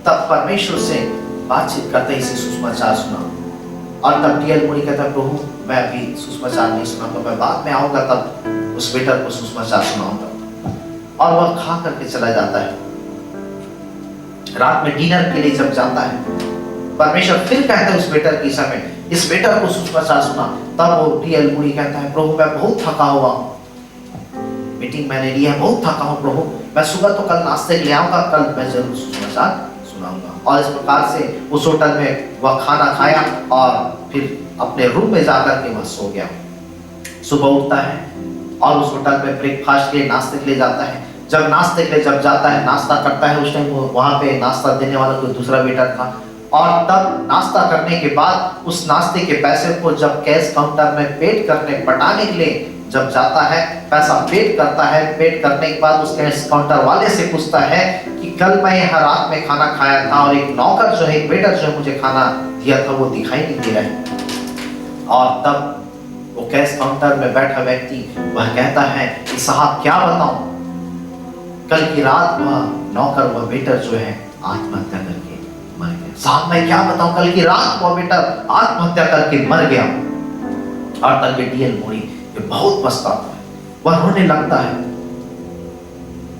Speaker 1: तब परमेश्वर से बातचीत करते ही इसे सुसमाचार सुना। और तब D.L. मूडी कहता है, प्रभु मैं अभी सुसमाचार नहीं सुनाऊंगा, मैं बाद में आऊंगा तब उस वेटर को सुसमाचार सुनाऊंगा। और वह खा करके चला जाता है। रात में डिनर के लिए जब जाता है, परमेश्वर फिर कहता है उस वेटर के समय, इस वेटर को सुसमाचार सुना। तब वो D.L. मूडी कहता है, प्रभु मैं बहुत थका हुआ हूँ, मीटिंग मैंने लिया है, बहुत थका हूँ प्रभु, मैं सुबह तो कल नाश्ते के लिए आऊंगा, कल मैं जरूर सुसमाचार सुनाऊंगा। और इस प्रकार से उस होटल में वह खाना खाया और फिर अपने रूम में जाकर के वह सो गया। सुबह उठता है और उस होटल में ब्रेकफास्ट के लिए, नाश्ते के लिए जाता है। जब नाश्ते के लिए जब जाता है, नाश्ता करता है, उस टाइम वहां पे नाश्ता देने वाला कोई दूसरा वेटर था। और तब नाश्ता करने के बाद उस नाश्ते के पैसे को जब कैश काउंटर में पेड करने पटाने के लिए जब जाता है, पैसा पेड करता है, पेड करने के बाद उस कैश काउंटर वाले से पूछता है कि कल मैं यहाँ रात में खाना खाया था और एक नौकर जो है, एक वेटर जो मुझे खाना दिया था वो दिखाई नहीं दे रहा है। और तब वो कैश काउंटर में बैठा व्यक्ति वह कहता है कि साहब क्या बताऊं, कल की रात वह नौकर, वह वेटर जो है आत्महत्या करके मर गया। साहब मैं क्या बताऊं, कल की रात वो वेटर आत्महत्या करके मर गया। और तब D.L. मूडी बहुत पछताता है, वह रोने लगता है,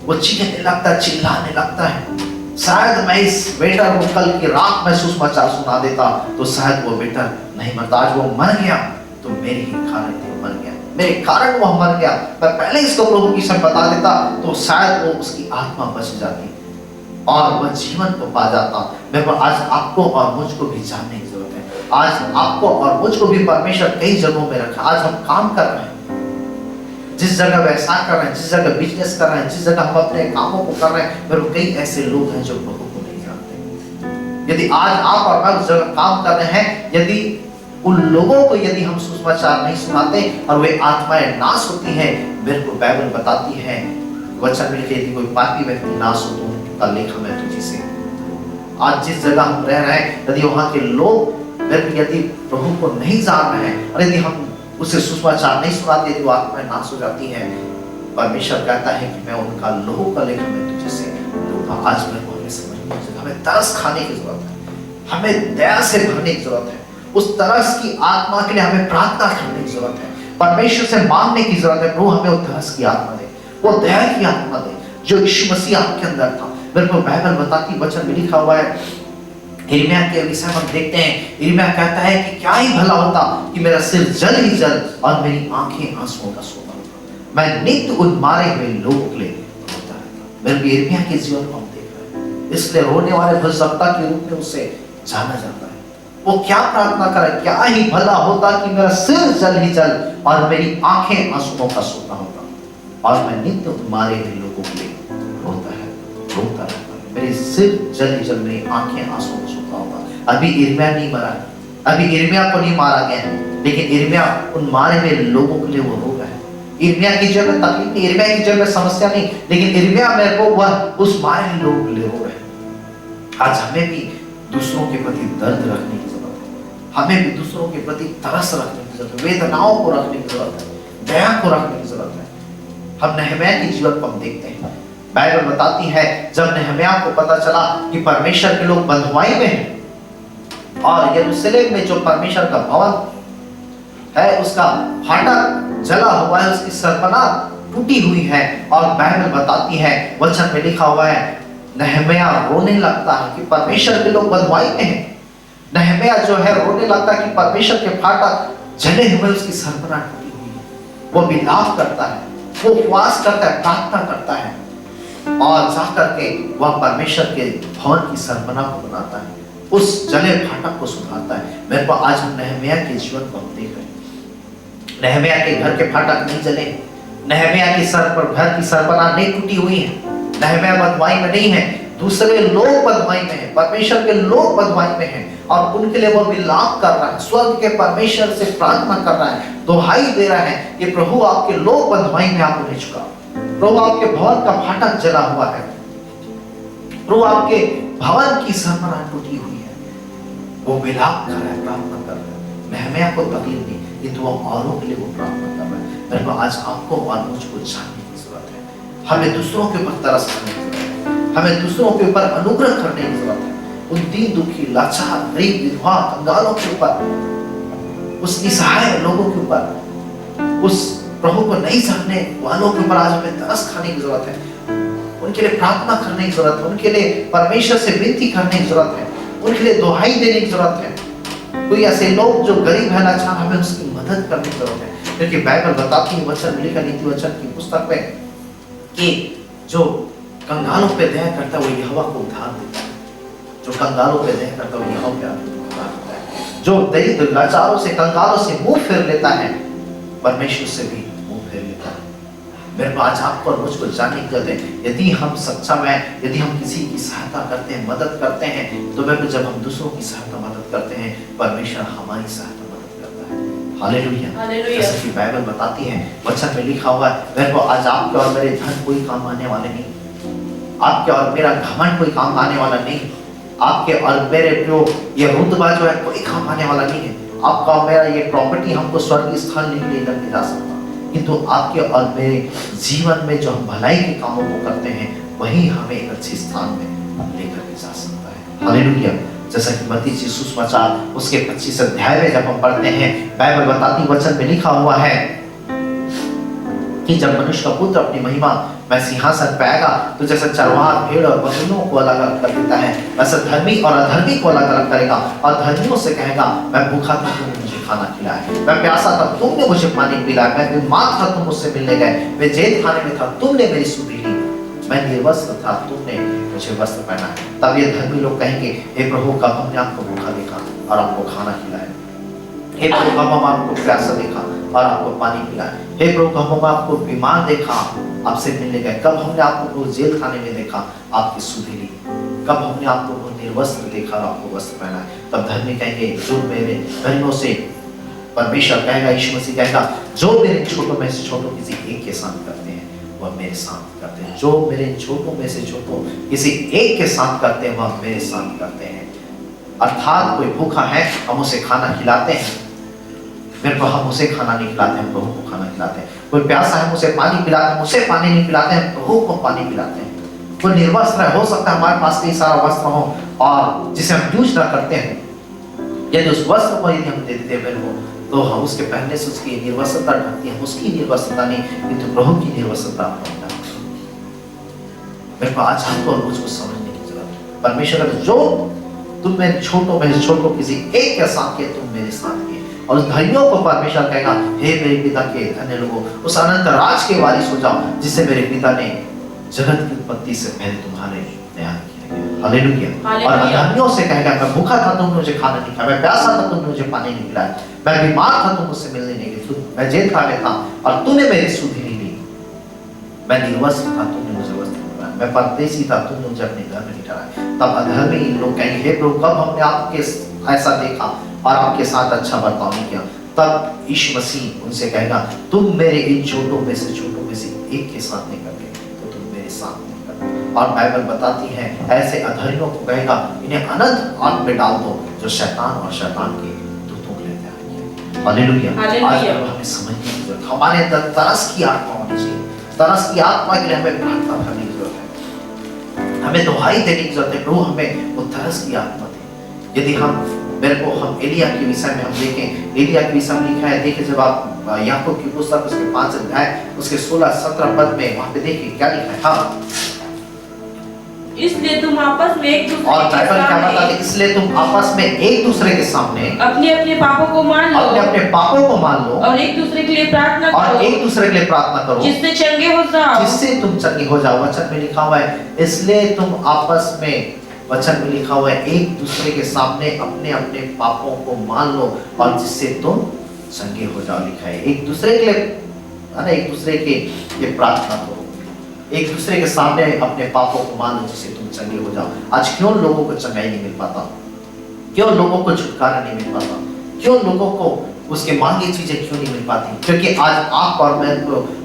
Speaker 1: वो चीखने लगता है, चिल्लाने लगता है। शायद मैं इस वेटर को कल की रात में सुसमाचार सुना देता तो शायद वो वेटर नहीं मरता। आज वो मर गया तो मेरे ही कारण वो मर गया, मेरे कारण वो मर गया। मैं पहले इसको प्रभु की सब बता देता तो शायद वो उसकी आत्मा बच जाती और वह जीवन को पा जाता। मेरे को आज आपको और मुझको भी जानने की जरूरत है। आज आपको और मुझको भी परमेश्वर कई जगहों में रखा। आज हम काम कर रहे हैं, जिस जगह व्यवसाय कर रहे हैं, जिस जगह बिजनेस कर रहे हैं, जिस जगह हम अपने कामों को कर रहे हैं, मेरे को कई ऐसे लोग हैं जो प्रभु को नहीं जानते। यदि आज आप और मैं उस जगह काम कर रहे हैं, यदि उन लोगों को यदि हम सुसमाचार नहीं सुनाते और वे आत्माएं नाश होती हैं, मेरे को बाइबल बताती है वचन में यदि कोई पापी व्यक्ति नाश हो तो उनका लेखा मैं तुझे से। आज जिस जगह हम रह रहे हैं, यदि वहां के लोग यदि प्रभु को नहीं जान रहे हैं और यदि हम उसे सुसमाचार नहीं सुनाते, यदि वो आत्माएं नाश हो जाती हैं, परमेश्वर कहता है कि मैं उनका लोगों का लेखा मैं तुझे से लूंगा। आज मेरे को हमें समझने की, हमें तरस खाने की जरूरत है, हमें दया से भरने की जरूरत है। उस तरस की आत्मा के लिए हमें प्रार्थना करने की जरूरत है, परमेश्वर से मांगने की जरूरत है, प्रभु हमें वो तरस की आत्मा दे, वो दया की आत्मा दे जो यीशु मसीह आपके अंदर था। मेरे को बाइबल बताती, वचन में लिखा हुआ है यिर्मयाह के विषय में हम देखते हैं, यिर्मयाह कहता है कि क्या ही भला होता कि मेरा सिर जल ही जल और मेरी आंखें आंसुओं का सोता होता, मैं नित्य उन मारे हुए लोगों के लिए रोता रहता। मेरे यिर्मयाह के जीवन को हम देख रहे हैं, इसलिए रोने वाले भजनकर्ता के रूप में उसे जाना जाता है। वो क्या प्रार्थना करे, क्या ही भला होता कि मेरा सिर जल ही जल और मेरी आंखें आंसुओं का सोता होता और मैं नित्य उन मारे हुए लोगों के लिए रोता रहता। मेरे सिर जल ही जल, मेरी आंखें आंसुओं में सोता होगा। अभी यिर्मयाह नहीं मरा, अभी यिर्मयाह को नहीं मारा गया, लेकिन यिर्मयाह उन मारे हुए लोगों के लिए वो रो रहा है। यिर्मयाह की जेब में तकलीफ नहीं, यिर्मयाह की जेब में समस्या नहीं, लेकिन यिर्मयाह मेरे को वह उस मारे हुए लोगों के लिए रो रहे हैं। आज हमें भी दूसरों के प्रति दर्द रखने की जरूरत है, हमें भी दूसरों के प्रति तरस रखने की जरूरत है, वेदनाओं को रखने की जरूरत है, दया को रखने की जरूरत है। हम नहम्याह के जीवन को हम देखते हैं, बाइबल बताती है जब नहम्याह को पता चला कि परमेश्वर के लोग बंधुआई में हैं और यरूशलेम में जो परमेश्वर का भवन है उसका फाटक जला हुआ है, उसकी सरपनाह टूटी हुई है, और बाइबल बताती है, वचन में लिखा हुआ है, नहम्याह रोने लगता है कि परमेश्वर के लोग बंधुआई में हैं। नहम्याह जो है रोने लगता है कि परमेश्वर के फाटक जले हुए, उसकी सरपनाह टूटी हुई है। वो विलाप करता है, वो उपवास करता है, प्रार्थना करता है और जाकर के वह परमेश्वर के भवन की सरपनाह को बनाता है, उस जले फाटक को सुधारता है। मेरे को आज नहम्याह के जीवन को हम देख रहे हैं, नहम्याह के घर के फाटक नहीं जले, नहम्याह के सर पर घर की सरपनाह नहीं टूटी हुई है, नहम्याह बंधुआई में नहीं है, दूसरे लोग बंधुआई में हैं, परमेश्वर के लोग बंधुआई में हैं और उनके लिए वो विलाप कर रहा है, स्वर्ग के परमेश्वर से प्रार्थना कर रहा है, दुहाई दे रहा है कि प्रभु आपके लोग बंधुआई में आपको नहीं चुका, प्रभु आपके भवन का फाटक जला हुआ है, प्रभु आपके भवन की सरपनाह टूटी हुई है। वो विलाप कर रहा है, प्रार्थना कर रहा है। नहम्याह को तकलीफ नहीं, किंतु वो औरों के लिए वो प्रार्थना कर रहा है। मेरे को आज आपको और मुझको जानने की जरूरत है, हमें दूसरों के ऊपर तरस करने की जरूरत है, हमें दूसरों के ऊपर अनुग्रह करने की जरूरत है। उन दीन दुखी, लाचार, गरीब, विधवा, कंगालों के ऊपर, उस निसहाय लोगों के ऊपर, उस प्रभु को नहीं जानने वालों के ऊपर आज हमें तरस खाने की जरूरत है, उनके लिए प्रार्थना करने की जरूरत है, उनके लिए परमेश्वर से विनती करने की जरूरत है, उनके लिए दुहाई देने की जरूरत है। कोई ऐसे लोग जो गरीब है, लाचार, हमें उसकी मदद करने की जरूरत है, क्योंकि बाइबल बताती है, वचन लिखा नीति वचन की पुस्तक में, कि जो कंगालों पे दया करता है वो यहोवा को उद्धार देता है, जो कंगालों पे दया करता है वो यहोवा को उद्धार देता है, जो दरिद्र लाचारों से, कंगालों से मुंह फेर लेता है, परमेश्वर से भी मुंह फेर लेता है। मेरे को आज आपको और मुझको जानने की जरूरत है, यदि हम सक्षम हैं, यदि हम किसी की सहायता करते हैं, मदद करते हैं, तो मेरे को जब हम दूसरों की सहायता मदद करते हैं, परमेश्वर हमारी सहायता मदद करता है। हालेलुया। जैसे कि बाइबल बताती है, वचन में लिखा हुआ है, मेरे को आज आपके और मेरे धन कोई काम आने वाले नहीं, आपके और मेरा घमंड कोई काम आने वाला नहीं, आपके और मेरे जो ये रुतबा जो है कोई काम आने वाला नहीं है, आपका और मेरा ये प्रॉपर्टी हमको स्वर्गीय स्थान नहीं लेकर के जा सकता, किंतु आपके और मेरे जीवन में जो हम भलाई के कामों को करते हैं वही हमें एक अच्छे स्थान में लेकर के जा सकता है। हालेलुया। जैसा कि मत्ती सुसमाचार उसके 25 अध्याय में जब हम पढ़ते हैं, बाइबल बताती, वचन में लिखा हुआ है कि जब मनुष्य का पुत्र अपनी महिमा में सिंहासन पे आएगा, तो जैसे चरवाहा भेड़ और बकरियों को अलग अलग कर देता है, वैसे धर्मी और अधर्मी को अलग अलग करेगा, और धर्मियों से कहेगा, मैं भूखा था तुमने मुझे खाना खिलाया, मैं प्यासा था तुमने मुझे पानी पिलाया, मैं बीमार था तुम मुझसे मिलने गए, मैं जेल खाने में था तुमने मेरी सुधि ली, मैं निर्वस्त्र था तुमने मुझे वस्त्र पहना। तब ये धर्मी लोग कहेंगे, हे प्रभु कब हमने आपको भूखा देखा और आपको खाना खिलाया, हे प्रभु कब हम आपको प्यासा देखा और आपको पानी पिलाया, हे प्रभु कब हम आपको बीमार देखा आपसे मिलने गए, कब हमने आपको जेल खाने में देखा आपकी सुधि ली, कब हमने आपको निर्वस्त्र देखा और आपको वस्त्र पहना। तब धर्मी कहेंगे, जो मेरे धर्मियों से परमेश्वर कहेगा, यीशु मसीह कहेगा, जो मेरे छोटों में से छोटों किसी एक के साथ करते हैं वह मेरे साथ करते हैं, जो मेरे छोटों में से छोटों किसी एक के साथ करते हैं वह मेरे साथ करते हैं। अर्थात कोई भूखा है हम उसे खाना खिलाते हैं, मेरे को हम उसे खाना नहीं खिलाते हैं, प्रभु को खाना खिलाते हैं। कोई प्यासा है उसे पानी पिलाते हैं, उसे पानी नहीं पिलाते हैं, प्रभु को पानी पिलाते हैं। कोई निर्वस्त्र है, हो सकता है हमारे पास कई सारा वस्त्र हो और जिसे हम यूज ना करते हैं, यदि उस वस्त्र को यदि हम दे देते हैं तो हम उसके पहनने से उसकी निर्वस्त्रता ढकती है, उसकी निर्वस्त्रता नहीं, किंतु प्रभु की निर्वस्त्रता मेरे को आज हमको और मुझको समझने की जरूरत है। परमेश्वर जो तुम मेरे छोटों में छोटों किसी एक के साथ किए, तुम मेरे साथ किए। और उस धनियों को परमेश्वर कहेगा, हे मेरे पिता के धन्य लोगों, उस अनंत राज के वारिस हो जाओ जिससे मेरे पिता ने जगत की उत्पत्ति से पहले तुम्हारे तैयार किया गया। हालेलुया। और धनियों से कहेगा, मैं भूखा था तुमने मुझे खाना नहीं खाया, मैं प्यासा था तुमने मुझे पानी नहीं पिलाया, मैं बीमार था तुम मुझसे मिलने नहीं गए, मैं जेल खाने था और तूने मेरी सुधि नहीं ली, मैं निर्वस्त्र था तुमने मुझे वस्त्र बनाया, मैं परदेशी था तुमने मुझे अपने घर में नहीं ठहराया। तब अधर्मी लोग कहेंगे, हे प्रभु कब हमने आपके ऐसा देखा और आपके साथ अच्छा बर्ताव नहीं किया। तब यीशु मसीह उनसे कहेगा, तुम मेरे इन छोटों में से एक के साथ नहीं करते तो तुम मेरे साथ नहीं करते। और बाइबल बताती है ऐसे अधर्मियों को कहेगा, इन्हें अनंत आग में डाल दो जो शैतान और शैतान के दूतों के लिए तैयार किया। हालेलुया। आज हमें समझने की जरूरत है, हमारे अंदर तरस की आत्मा होनी चाहिए। तरस की आत्मा के लिए हमें प्रार्थना करने की जरूरत है, हमें दुहाई देने की जरूरत है, प्रभु हमें वो तरस की आत्मा दे। यदि हम एलिया के विषय में हम देखें, एलिया के विषय में लिखा है, देखिए जब आप याकूब की पुस्तक उसके 5 अध्याय उसके 16-17 पद में वहां पे देखिए क्या लिखा है। हाँ,
Speaker 2: इसलिए तुम आपस में एक दूसरे
Speaker 1: और बाइबल क्या बताता है, इसलिए तुम आपस में एक दूसरे के सामने
Speaker 2: अपने अपने पापों को मान लो,
Speaker 1: अपने अपने पापों को मान लो
Speaker 2: और एक दूसरे के लिए प्रार्थना करो,
Speaker 1: और एक दूसरे के लिए प्रार्थना करो
Speaker 2: जिससे चंगे हो जाओ,
Speaker 1: जिससे तुम चंगे हो जाओ। वचन में लिखा हुआ है, इसलिए तुम आपस में, वचन में लिखा हुआ है, एक दूसरे के सामने अपने अपने पापों को मान लो और जिससे तुम चंगे हो जाओ। लिखा है एक दूसरे के लिए, एक दूसरे के लिए प्रार्थना करो, एक दूसरे के सामने अपने पापों को मान लो जिससे तुम चंगे हो जाओ। आज क्यों लोगों को चंगाई नहीं मिल पाता, क्यों लोगों को छुटकारा नहीं मिल पाता, क्यों लोगों को उसके मांगी चीजें क्यों नहीं मिल पाती? क्योंकि आज आप और मैं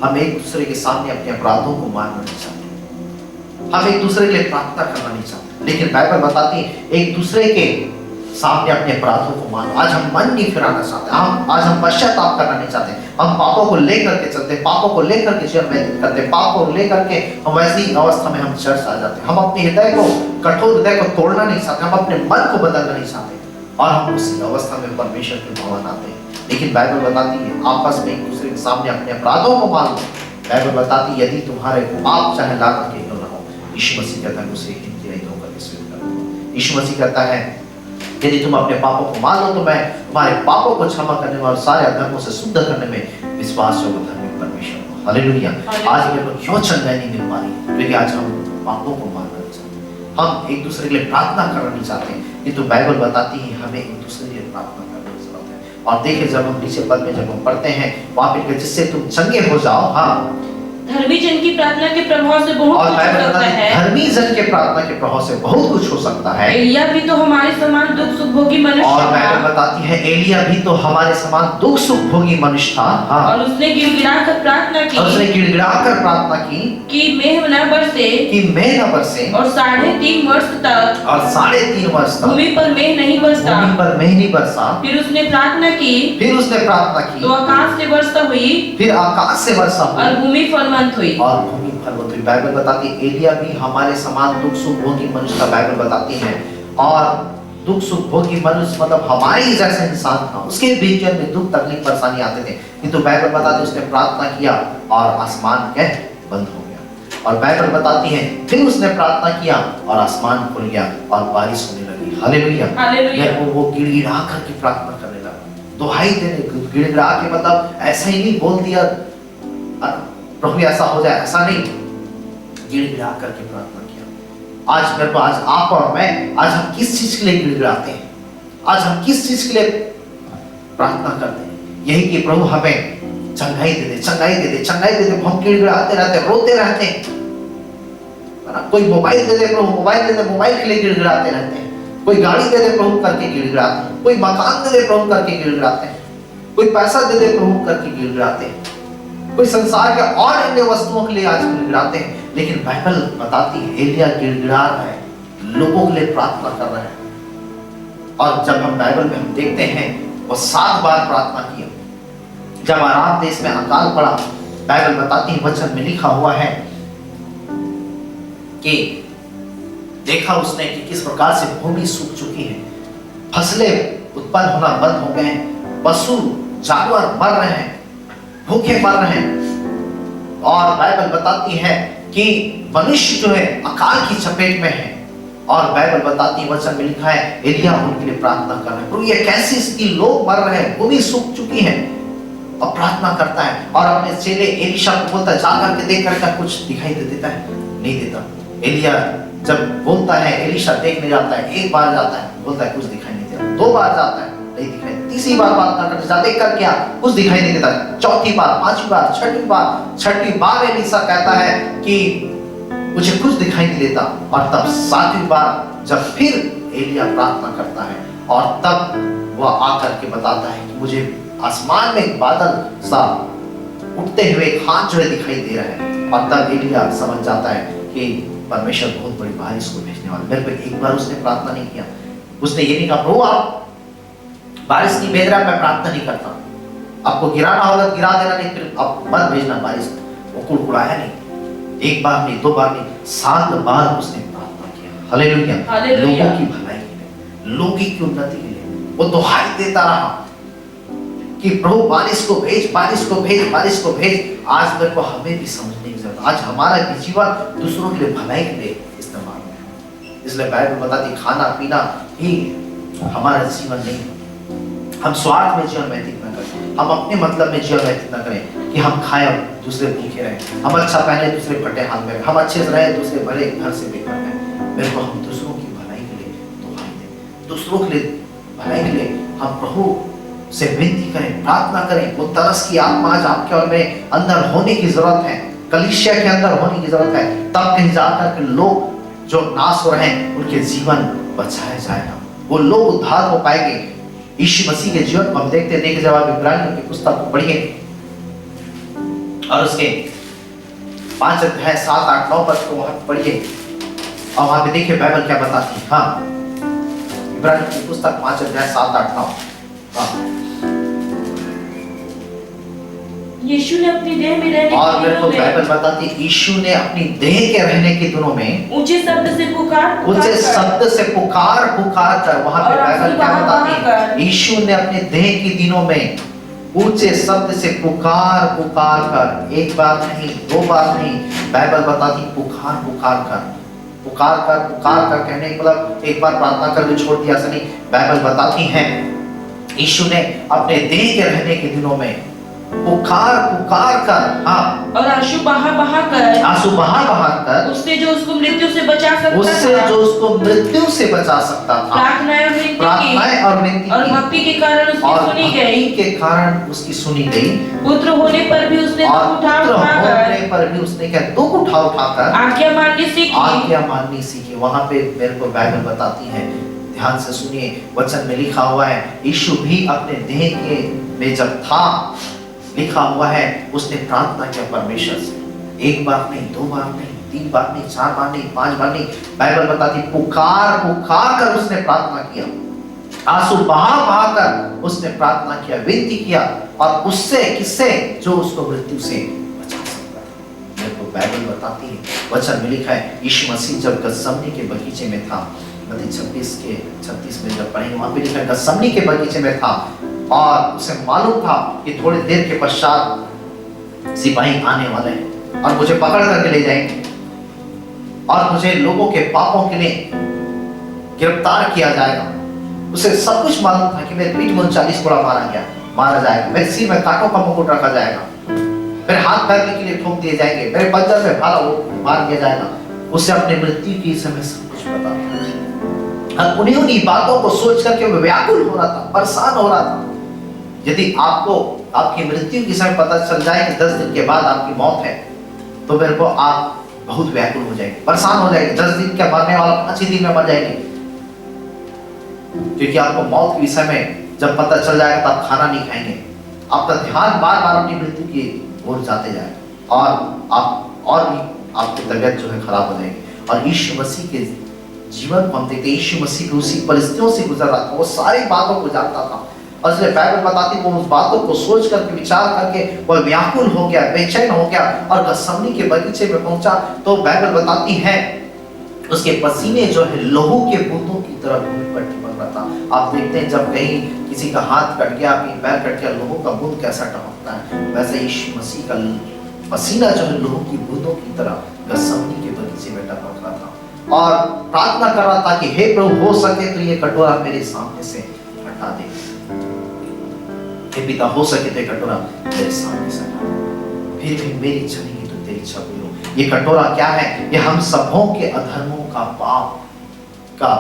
Speaker 1: हम एक दूसरे के सामने अपने अपराधों को मानना नहीं चाहते, हम एक दूसरे के लिए प्रार्थना करना नहीं चाहते। लेकिन बाइबल बताती है एक दूसरे के सामने अपने अपराधों को मानो। आज हम मन नहीं फिराना चाहते, आज हम पश्चाताप करना नहीं चाहते, हम पापों को लेकर के चलते, पापों को लेकर के जीवन व्यतीत करते, पापों को लेकर के हम ऐसी अवस्था में हम चर्च आ जाते हैं। हम अपने हृदय को, कठोर हृदय को तोड़ना नहीं चाहते, हम अपने मन को बदलना नहीं चाहते और हम उसी अवस्था में परमेश्वर के भवन आते हैं। लेकिन बाइबल बताती है आपस में एक दूसरे के सामने अपने अपराधों को मान लो। बाइबल बताती है यदि तुम्हारे पाप चाहे लाख के क्यों ना हो, यीशु मसीह कहता है उसे यीशु मसीह कहता है यदि तुम अपने पापों को मान लो तो मैं तुम्हारे पापों को क्षमा करने में और सारे अधर्मों से शुद्ध करने में विश्वास योग्य धर्मी परमेश्वर हूं। हालेलुया। आज मेरे को क्यों चंगाई नहीं मिल पा रही? क्योंकि आज हम पापों को मानना नहीं चाहते, हम एक दूसरे के लिए प्रार्थना करना नहीं चाहते। किंतु बाइबल बताती है हमें एक दूसरे के लिए प्रार्थना करने की जरूरत है। और देखिए जब हम नीचे पद में जब हम पढ़ते हैं वहां पे जिससे तुम चंगे हो जाओ। हाँ,
Speaker 2: धर्मी जन की प्रार्थना के प्रभाव से बहुत कुछ हो सकता है।
Speaker 1: धर्मी जन के प्रार्थना के प्रभाव से बहुत कुछ हो सकता है।
Speaker 2: एलिया भी तो हमारे समान दुख सुख भोगी मनुष्य था।
Speaker 1: और बाइबल बताती है एलिया भी तो हमारे समान दुख सुख भोगी मनुष्य था। हाँ।
Speaker 2: और उसने गिड़गिड़ाकर प्रार्थना की,
Speaker 1: उसने गिड़गिड़ाकर प्रार्थना की
Speaker 2: कि मेघ न बरसे,
Speaker 1: कि मेघ न बरसे,
Speaker 2: और 3.5 वर्ष तक,
Speaker 1: और 3.5 वर्ष तक
Speaker 2: भूमि पर मेघ नहीं बरसा,
Speaker 1: भूमि पर मेघ नहीं बरसा।
Speaker 2: फिर उसने प्रार्थना की,
Speaker 1: तो
Speaker 2: आकाश से वर्षा हुई,
Speaker 1: फिर आकाश से वर्षा हुई
Speaker 2: और भूमि फलवंत हुई।
Speaker 1: और भूमि फलवंत हुई। बाइबल बताती है एलिया भी हमारे समान दुख सुख भोगी मनुष्य था। बाइबल बताती है और दुख सुख भोगी मनुष्य मतलब हमारे जैसे इंसान था, उसके बीच में दुख तकलीफ परेशानी आते थे। किंतु बाइबल बताती है उसने प्रार्थना किया और आसमान क्या बंद हो गया। और बाइबल बताती है फिर उसने प्रार्थना किया और आसमान खुल गया और बारिश होने लगी। हालेलुया। वो गिड़गिड़ा करके प्रार्थना करने लगा, दुहाई देने, गिड़गिड़ा के मतलब ऐसा ही नहीं बोल दिया प्रभु ऐसा हो जाए, ऐसा नहीं, गिड़गिड़ा करके प्रार्थना किया। आज मेरे को, आज आप और मैं, आज हम किस चीज के लिए गिड़गिड़ाते हैं? आज हम किस चीज के लिए प्रार्थना करते हैं? यही कि प्रभु हमें चंगाई दे दे, चंगाई दे दे, चंगाई दे दे। हम गिड़गिड़ाते रहते, रोते रहते हैं। कोई मोबाइल दे दे प्रभु, मोबाइल दे दे, मोबाइल के लिए गिड़गिड़ाते रहते हैं। कोई गाड़ी दे दे प्रभु करके गिड़गिड़ाते हैं। कोई मकान दे दे प्रभु करके गिड़गिड़ाते हैं। कोई पैसा दे दे प्रभु करके गिड़गिड़ाते हैं। कोई संसार के और अन्य वस्तुओं के लिए आज गिड़गिड़ाते हैं। लेकिन बाइबल बताती है एलिया गिड़गिड़ा रहा है, लोगों के लिए प्रार्थना कर रहा है। और जब हम बाइबल में हम देखते हैं वो 7 बार प्रार्थना की। जब अराम देश में अकाल पड़ा, बाइबल बताती है वचन में लिखा हुआ है कि देखा उसने कि किस प्रकार से भूमि सूख चुकी है, फसलें उत्पन्न होना बंद हो गए, पशु जानवर मर रहे हैं, भूखे मर रहे हैं। और बाइबल बताती है कि मनुष्य जो है अकाल की चपेट में है और बाइबल बताती है, वचन में लिखा है एलिया उनके लिए प्रार्थना कर रहे हैं। प्रभु ये कैसी स्थिति, लोग मर रहे हैं, भूमि सूख चुकी है, और प्रार्थना करता है और अपने चेले एलीशा को बोलता है जाकर के देख कर कुछ दिखाई दे देता है, नहीं देता। एलिया जब बोलता है, एलीशा देखने जाता है, एक बार जाता है, बोलता है कुछ दिखाई नहीं देता, दो बार जाता है, नहीं दिखाई, तीसरी बार प्रार्थना करते जा देख कर क्या, कुछ दिखाई नहीं देता, चौथी बार, पांचवी बार, छठी बार एलीशा कहता है कि मुझे कुछ दिखाई नहीं देता, और तब सातवीं बार जब फिर एलिया प्रार्थना करता है और तब वह आकर के बताता है कि मुझे आसमान में एक बादल सा उठते हुए एक हाथ जो है दिखाई दे रहा है, और तब एलिया समझ जाता है कि परमेश्वर बहुत बड़ी बारिश को भेजने वाला। मेरे को एक बार उसने प्रार्थना नहीं किया, उसने ये नहीं कहा प्रभु आप बारिश नहीं भेज रहा, मैं प्रार्थना नहीं करता, आपको गिराना होगा गिरा देना, नहीं फिर आप मत भेजना बारिश। वो कुड़कुड़ाया नहीं, एक बार नहीं, दो बार नहीं, 7 बार उसने प्रार्थना किया। हालेलुया, लोगों की भलाई के लिए, लोगों की उन्नति के लिए वो दुहाई देता रहा कि प्रभु बारिश को भेज, बारिश को भेज, बारिश को भेज। आज मेरे को हमें भी समझने की जरूरत, आज हमारा भी जीवन दूसरों के लिए भलाई के लिए इस्तेमाल है। इसलिए बाइबल बताती खाना पीना ही हमारा जीवन नहीं, हम स्वार्थ में जीवन व्यतीत न करें, हम अपने मतलब में जीवन व्यतीत न करें कि हम खाएं दूसरे भूखे रहें, हम अच्छा पहने दूसरे फटे हाथ में रहें, हम अच्छे से रहे दूसरे भले घर से बेघर रहें। मेरे को हम दूसरों की भलाई के लिए दुहाई दें, दूसरों के लिए भलाई के लिए हम प्रभु से विनती करें, प्रार्थना करें। वो तरस की आत्मा आज आपके और मेरे अंदर होने की जरूरत है, कलीसिया के अंदर होने की जरूरत है, तब कहीं जाकर के लोग जो नाश हो रहे हैं उनके जीवन बचाया जाएगा, वो लोग उद्धार हो पाएंगे। यीशु मसीह के जीवन को हम देखते जब आप इब्रानियों की पुस्तक को पढ़िए और उसके 5 अध्याय 7, 8, 9 पद को वहां पढ़िए और वहां पे देखिए बाइबल क्या बताती है। हाँ, इब्रानियों की पुस्तक 5 अध्याय 7, 8, 9। हाँ,
Speaker 2: यीशु ने अपनी देह में रहने
Speaker 1: और मेरे को बाइबल बताती है यीशु ने अपनी देह के रहने के दिनों में
Speaker 2: ऊंचे शब्द से पुकार कर,
Speaker 1: वहां पे बाइबल क्या बताती है, यीशु ने अपने देह के दिनों में ऊंचे शब्द से पुकार कर, एक बार नहीं, 2 बार नहीं, बाइबल बताती पुकार कर कहने का मतलब एक बार प्रार्थना करके छोड़ दिया ऐसा नहीं। बाइबल बताती है यीशु ने अपने देह के रहने के दिनों में पुकार कर, हाँ, और आंसू बहा कर
Speaker 2: उससे जो उसको मृत्यु से बचा सकता था,
Speaker 1: प्रार्थनाएं और विनती
Speaker 2: और भक्ति के कारण उसकी सुनी गई। पुत्र होने पर भी उसने
Speaker 1: दुख उठाकर
Speaker 2: आज्ञा
Speaker 1: माननी सीखी। वहां पे मेरे को बाइबल बताती है, ध्यान से सुनिए, वचन में लिखा हुआ है यीशु भी अपने देह के में जब था, लिखा हुआ है उसने प्रार्थना किया परमेश्वर से, 1 बार नहीं, 2 बार नहीं, 3 बार नहीं, 4 बार नहीं, 5 बार नहीं। बाइबल बताती पुकार कर उसने प्रार्थना किया, आंसू बहा कर उसने प्रार्थना किया, विनती किया, और उससे किससे, जो उसको मृत्यु से बचा सकता था। मेरे को बाइबल बताती है, वचन में लिखा है यीशु मसीह जब गतसमनी के बगीचे में था, 26 में जब पढ़ेंगे वहां पे लिखा है गतसमनी के बगीचे में था, और उसे मालूम था कि थोड़ी देर के पश्चात सिपाही आने वाले हैं और मुझे पकड़ करके ले जाएंगे और मुझे लोगों के पापों के लिए गिरफ्तार किया जाएगा। उसे सब कुछ मालूम था कि मेरे पीठ में 39 कोड़ा मारा जाएगा, मेरे सिर में कांटों का मुकुट रखा जाएगा, मेरे हाथ पैर के लिए ठोक दिए जाएंगे, मेरे पंजर में भाला वो मार दिया जाएगा। उसे अपने मृत्यु की समय सब कुछ पता था। उन्हीं बातों को सोच करके वो व्याकुल हो रहा था, परेशान हो रहा था। यदि आपको आपकी मृत्यु की समय पता चल जाए कि 10 दिन के बाद आपकी मौत है, तो मेरे को आप बहुत व्याकुल हो जाएंगे, परेशान हो जाएंगे। 10 दिन के मरने वाला 5 ही दिन में मर जाएंगे, क्योंकि आपको मौत के विषय में जब पता चल जाएगा तो आप खाना नहीं खाएंगे, आपका ध्यान बार बार अपनी मृत्यु की ओर जाते जाएगा और भी आपकी तबीयत जो है खराब हो जाएगी। और यीशु मसीह के जीवन को हम देखते हैं, यीशु मसीह उसी परिस्थितियों से गुजर रहा था, वो सारी बातों को जानता था, और इसलिए बाइबल बताती वो उस बातों को सोच करके विचार करके वह व्याकुल हो गया, बेचैन हो गया, और गतसमनी के बगीचे में पहुंचा तो बाइबल बताती है उसके पसीने जो है लहू के बूंदों की तरह भूमि पर चिपक रहा था। आप देखते हैं जब कहीं किसी का हाथ कट गया, कहीं पैर कट गया, लहू का बूंद कैसा टपकता है, वैसे यीशु मसीह का पसीना जो है लहू की बूंदों की तरह गतसमनी के बगीचे में टपक रहा था। और प्रार्थना कर रहा था कि हे प्रभु हो सके तो ये कटोरा मेरे सामने से हटा दे। हे पिता हो सके तो ये कटोरा मेरे सामने से हटा दे, फिर भी मेरी इच्छा नहीं तो तेरी इच्छा पूरी हो। ये कटोरा क्या है? ये हम सबों के अधर्मों का पाप का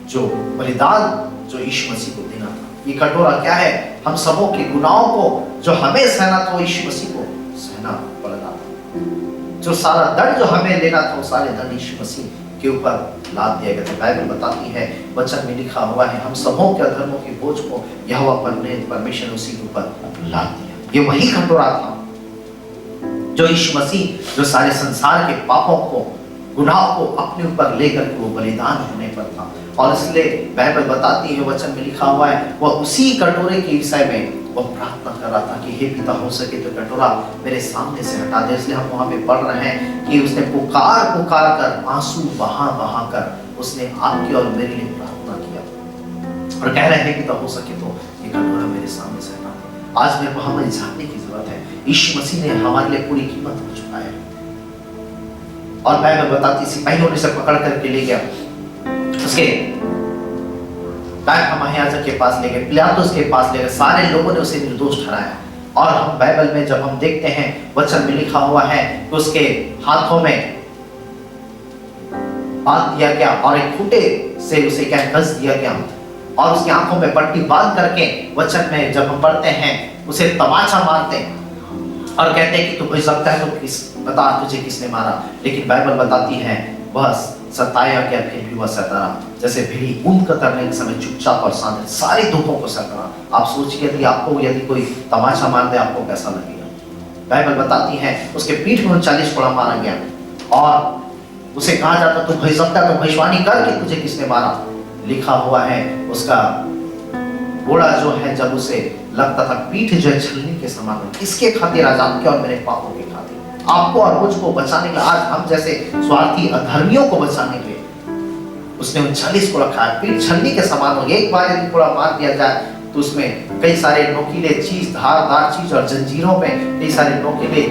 Speaker 1: जो बलिदान जो यीशु मसीह को देना था। ये कटोरा क्या है? हम सबों के गुनाहों को जो हमें सहना था, यीशु मसीह को सहना पड़ रहा था। जो सारा दंड जो हमें लेना था, वो सारे दंड यीशु मसीह के ऊपर लाद दिया गया था। बाइबल बताती है, वचन में लिखा हुआ है, हम सबों के अधर्मों के बोझ को यहोवा परमेश्वर ने उसी के ऊपर लाद दिया। ये वही कटोरा था जो यीशु मसीह जो सारे संसार के पापों को, गुनाहों को अपने ऊपर लेकर के वो बलिदान होने पर था। और इसलिए बाइबल बताती है, वचन में लिखा हुआ है, वह उसी कटोरे के विषय में वो प्रार्थना कर रहा था कि हे पिता हो सके तो कटोरा मेरे सामने से हटा दे। इसलिए हम वहां पे पढ़ रहे हैं कि उसने पुकार पुकार कर, आंसू बहा बहा कर उसने आपके और मेरे लिए प्रार्थना किया और कह रहे हैं पिता हो सके तो ये कटोरा मेरे सामने से हटा दे। आज मेरे को हमें जानने की जरूरत है, यीशु मसीह ने हमारे लिए पूरी कीमत को चुकाया है। और बाइबल बताती, सिपाहियों ने उसे पकड़ करके ले गया, उसके महायाजक के पास ले गए, पिलातुस के पास ले गए, सारे लोगों ने उसे निर्दोष ठहराया। और हम बाइबल में जब हम देखते हैं, वचन में लिखा हुआ है कि उसके हाथों में बांध दिया गया और एक खूंटे से उसे क्या कस दिया गया और उसकी आंखों में पट्टी बांध करके, वचन में जब हम पढ़ते हैं, उसे तमाचा मारते हैं और कहते हैं कि तू कोई सकता है तो किस बता तुझे किसने मारा। लेकिन बाइबल बताती है वह सताया गया, फिर भी वह सहता रहा, जैसे भेड़ी ऊन कतरने के समय चुपचाप और शांत सारे दुखों को सहता रहा। आप सोचिए यदि कोई तमाचा मार दे आपको कैसा लगेगा। बाइबल बताती है उसके पीठ में 40 कोड़ा मारा गया और उसे कहा जाता तू भय सकता तो भविष्यवाणी कर कि तुझे किसने मारा। लिखा हुआ है उसका घोड़ा जो है जब उसे लगता था पीठ जो है छलनी के समान, इसके खातिर आज आपके और मेरे पापों के खातिर, आपको और मुझको बचाने के लिए, आज हम जैसे स्वार्थी अधर्मियों को बचाने के लिए उसने 39 को रखा है। पीठ छलनी के समान हो, एक बार यदि थोड़ा मार दिया जाए तो उसमें कई सारे नोकीले चीज, धारदार चीज और जंजीरों में कई सारे नोकीले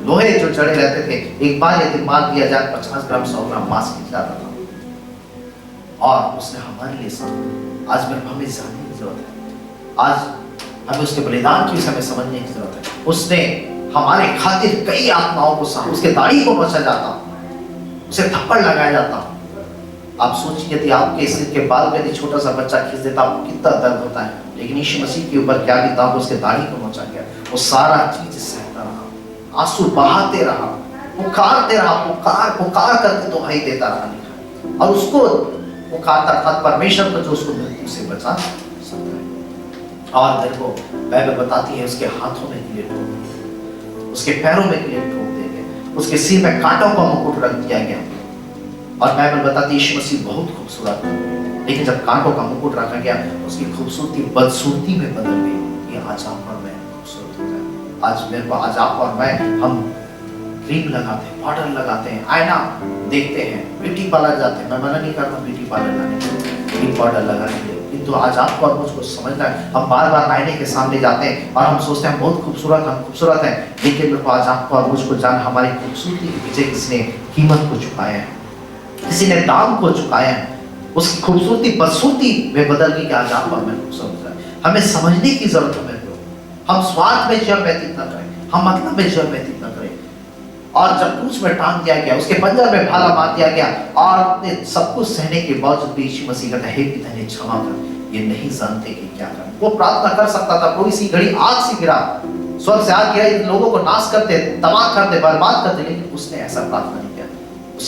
Speaker 1: लोहे जो जड़े रहते थे, एक बार यदि मार दिया जाए 50 ग्राम 100 ग्राम मांस मिल जाता था। और उसने हमारे लिए सब, आज मेरे हमें जानने की जरूरत है, आज हमें उसके बलिदान की समय समझने की जरूरत है। उसने हमारे खातिर कई आत्माओं को साथ, उसके दाढ़ी को नोचा जाता, उसे थप्पड़ लगाया जाता। आप सोचिए यदि आपके सिर के बाल में यदि छोटा सा बच्चा खींच देता आपको कितना दर्द होता है। लेकिन यीशु मसीह के ऊपर क्या बीता, उसके दाढ़ी को नोचा गया, वो सारा चीज सहता रहा, आंसू बहाते रहा, पुकारते रहा, पुकार पुकार करके दुहाई देता रहा। और उसको पुकारता था परमेश्वर को जो उसको मृत्यु से बचा सकता है। और मेरे को बाइबल बताती है उसके हाथों में कीड़े ठोक दिए, उसके पैरों में कीड़े ठोक दिए गए, उसके सिर में कांटों का मुकुट रख दिया गया। और बाइबल बताती है यीशु मसीह बहुत खूबसूरत था, लेकिन जब कांटों का मुकुट रखा गया उसकी खूबसूरती बदसूरती में बदल गई। ये आज आप और मैं खूबसूरत हो जाए। आज मेरे को, आज आप और मैं, हम क्रीम लगाते हैं, पाउडर लगाते हैं, आईना देखते हैं, ब्यूटी पार्लर जाते हैं। मैं मना नहीं करता ब्यूटी पार्लर जाने के, क्रीम पाउडर लगाने के लिए, किंतु आज आपको और मुझको समझना है, हम बार बार आईने के सामने जाते हैं और हम सोचते हैं बहुत खूबसूरत, हम खूबसूरत हैं। लेकिन मेरे को आज आपको और मुझको जान, हमारी खूबसूरती के पीछे किसने कीमत को चुकाया है, किसी ने दाम को चुकाया है। उसकी खूबसूरती बदसूरती में बदल गई कि आज आप और मैं खूबसूरत है। हमें समझने की जरूरत है। हम स्वार्थ में जीवन व्यतीत न करें, हम मतलब में जीवन व्यतीत न करें। और जब क्रूस में टांग दिया गया, उसके पंजर में भाला मार दिया गया और सब कुछ सहने के बावजूद भी यीशु मसीह कहता है, हे पिता ने क्षमा कर, ये नहीं जानते कि क्या करें। वो प्रार्थना कर सकता था, कोई सी घड़ी आग से गिरा, स्वर्ग से आग गिरा, इन लोगों को नाश करते, तबाह करते, बर्बाद करते, लेकिन उसने ऐसा प्रार्थना नहीं किया।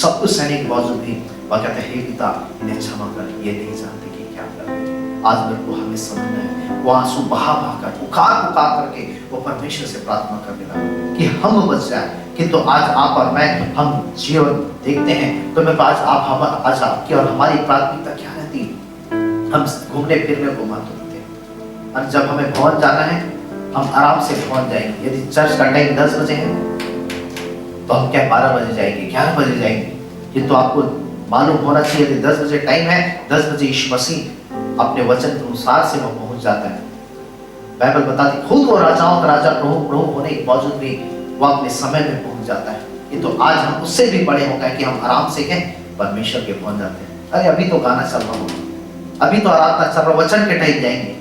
Speaker 1: सब कुछ सहने के बावजूद भी वह कहता है, हे पिता इन्हें क्षमा कर, ये नहीं जानते कि क्या करें। आज मेरे को हमें समझना है, वो आंसू बहा बहा कर, पुकार पुकार करके वो परमेश्वर से प्रार्थना करने लगा कि हम बच जाए। किंतु आज आप और मैं, हम जीवन देखते हैं तो मैं आज आपकी और हमारी प्राथमिकता क्या रहती है? हम घूमने फिरने को महत्व देते हैं। और जब हमें भवन जाना है हम आराम से पहुंच जाएंगे। यदि चर्च का टाइम 10 बजे है तो हम क्या 12 बजे जाएंगे, 11 बजे जाएंगे। किंतु आपको मालूम होना चाहिए यदि 10 बजे टाइम है, 10 बजे यीशु मसीह अपने वचन के अनुसार से वो पहुंच जाता है। बाइबल बताती खुद वो राजाओं का राजा, प्रभु होने के बावजूद भी वो अपने समय में पहुंच जाता है। किंतु आज हम उससे भी बड़े हो गए कि हम आराम से परमेश्वर के भवन जाते हैं। अरे अभी तो गाना चल रहा होगा, अभी तो आराधना चल रहा, वचन के टाइम जाएंगे।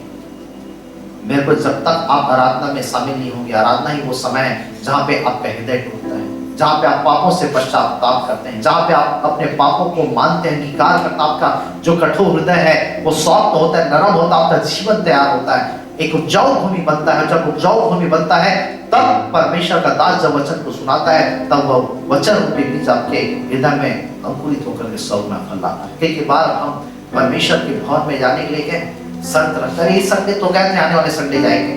Speaker 1: मेरे को जब तक आप आराधना में शामिल नहीं होंगे, आराधना ही वो समय है जहाँ पे आपका हृदय टूटता है, जहाँ पे आप पापों से पश्चाताप करते हैं, जहाँ पे आप अपने पापों को मानते हैं, अंगीकार करते हैं। आपका जो कठोर हृदय है वो सॉफ्ट होता है, नरम होता है, आपका जीवन तैयार होता है, एक उपजाऊ भूमि बनता है। जब उपजाऊ भूमि बनता है तब परमेश्वर का दास जब वचन को सुनाता है, तब वह वचन रूपी बीज आपके हृदय में अंकुरित होकर के 100 गुना फल लाता है। कई बार हम परमेश्वर के भवन में जाने के लिए क्या शर्त रखते हैं, इस संडे तो गए थे, आने वाले संडे जाएंगे,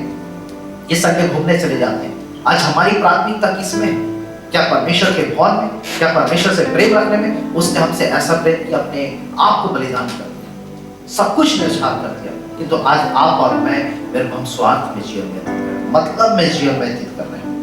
Speaker 1: इस संडे घूमने चले जाते हैं। आज हमारी प्राथमिकता किसमें? क्या परमेश्वर के भवन में? क्या परमेश्वर से प्रेम रखने में? उसने हमसे ऐसा प्रेम किया, अपने आप को बलिदान कर दिया, सब कुछ निछावर कर दिया। किंतु आज आप और मैं फिर हम स्वार्थ में जीवन व्यतीत कर रहे हैं, मतलब में जीवन व्यतीत कर रहे हैं।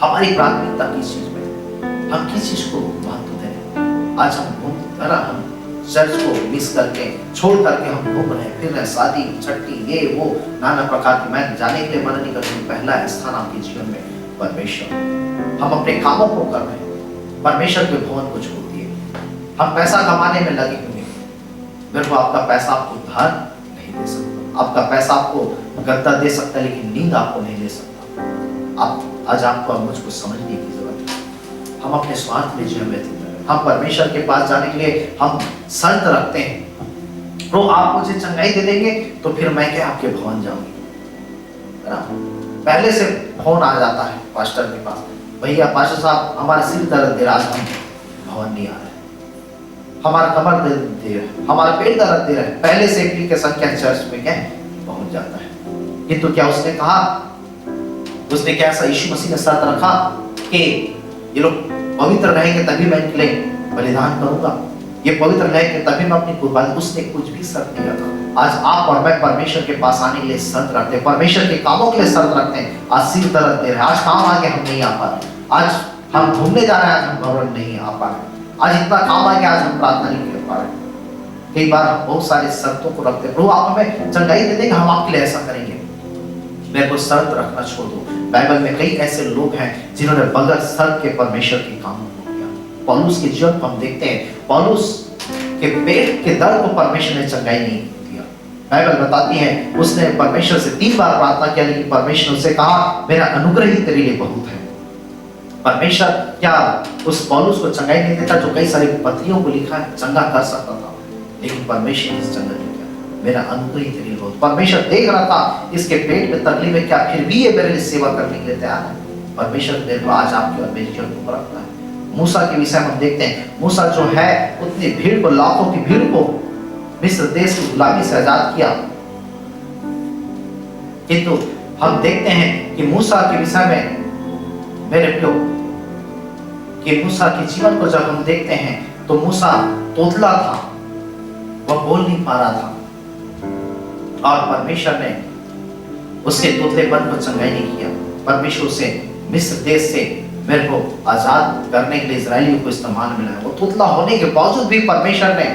Speaker 1: हमारी प्राथमिकता किस चीज में? हम किस चीज को महत्व दे रहे हैं? आज हम चर्च को मिस करके छोड़ करके हम घूम रहे हैं, फिर रहे, शादी छठी ये वो नाना प्रकार की। मैं जाने के लिए मना नहीं करती, पहला स्थान आपके जीवन में परमेश्वर। हम अपने कामों को कर रहे हैं, परमेश्वर के भवन को छोड़ दिए। हम पैसा कमाने में लगे हुए, मेरे को आपका पैसा आपको उधार नहीं दे सकता, आपका पैसा आपको गद्दा दे सकता है लेकिन नींद आपको नहीं दे सकता। आप आज आपको और मुझको समझने की जरूरत है। हम अपने स्वार्थ में जीवन व्यतीत कर रहे हैं। हम परमेश्वर के पास जाने के लिए हम शर्त रखते हैं, तो आप मुझे चंगाई दे देंगे तो फिर मैं क्या आपके भवन जाऊंगी, है ना? पहले से फोन आ जाता है पास्टर के पास, भैया पास्टर साहब हमारा सिर दर्द दे रहा है, हम भवन नहीं आ रहे, हमारा कमर दर्द दे रहा है, हमारा पेट दर्द दे रहा है। पहले से एप्लीकेशन क्या चर्च में क्या पहुंच जाता है। किंतु क्या उसने कहा, उसने क्या ऐसा यीशु मसीह ने शर्त रखा कि ये लोग पवित्र रहेंगे तभी मैं इनके लिए बलिदान करूंगा, ये पवित्र रहेंगे तभी मैं अपनी कुर्बानी? उसने कुछ भी शर्त नहीं रखा। आज आप और मैं परमेश्वर के पास आने के लिए शर्त रखते हैं, परमेश्वर के कामों के लिए शर्त रखते हैं। आज सिर दर्द दे रहे हैं, आज काम आ गया हम नहीं आ पा रहे, आज हम घूमने जा रहे हैं, आज हम भवन नहीं आ पा रहे, आज इतना काम आ गया, आज हम प्रार्थना नहीं कर पा रहे। कई बार हम बहुत सारी शर्तों को रखते हैं, प्रभु आप हमें चंगाई दे देंगे, हम आपके लिए ऐसा करेंगे। मेरे को शर्त रखना छोड़ दो। बाइबल में कई ऐसे लोग हैं जिन्होंने बगैर शर्त के परमेश्वर के काम को किया। पौलुस के जीवन को हम देखते हैं, पौलुस के पेट के दर्द को परमेश्वर ने चंगाई नहीं दिया। बाइबल बताती है उसने परमेश्वर से 3 बार प्रार्थना किया, लेकिन परमेश्वर से कहा मेरा अनुग्रह ही तेरे लिए बहुत है। परमेश्वर क्या उस पौलुस को चंगाई नहीं देता जो कई सारी पत्रियों को लिखा है, चंगा कर सकता था, लेकिन परमेश्वर ने चंगा नहीं किया। मेरा अनुग्रह ही तेरे लिए बहुत। परमेश्वर देख रहा था इसके पेट में तकलीफ है, क्या फिर भी ये मेरे लिए सेवा करने के लिए तैयार है। परमेश्वर मेरे को आज आपके और मेरे जीवन को रखता है। मूसा के विषय में हम देखते हैं, मूसा जो है उतनी भीड़ को, लाखों की भीड़ को मिस्र देश की गुलामी से आजाद किया। किंतु हम देखते हैं कि मूसा के विषय में मेरे प्रियो कि मूसा के जीवन को जब हम देखते हैं तो मूसा तोतला था, वह बोल नहीं पा रहा था, और परमेश्वर ने उसके तोतलेपन को चंगाई नहीं किया। परमेश्वर उसे मिस्र देश से मेरे को आजाद करने के लिए इजरायलियों को इस्तेमाल मिला है। वो तोतला होने के बावजूद भी परमेश्वर ने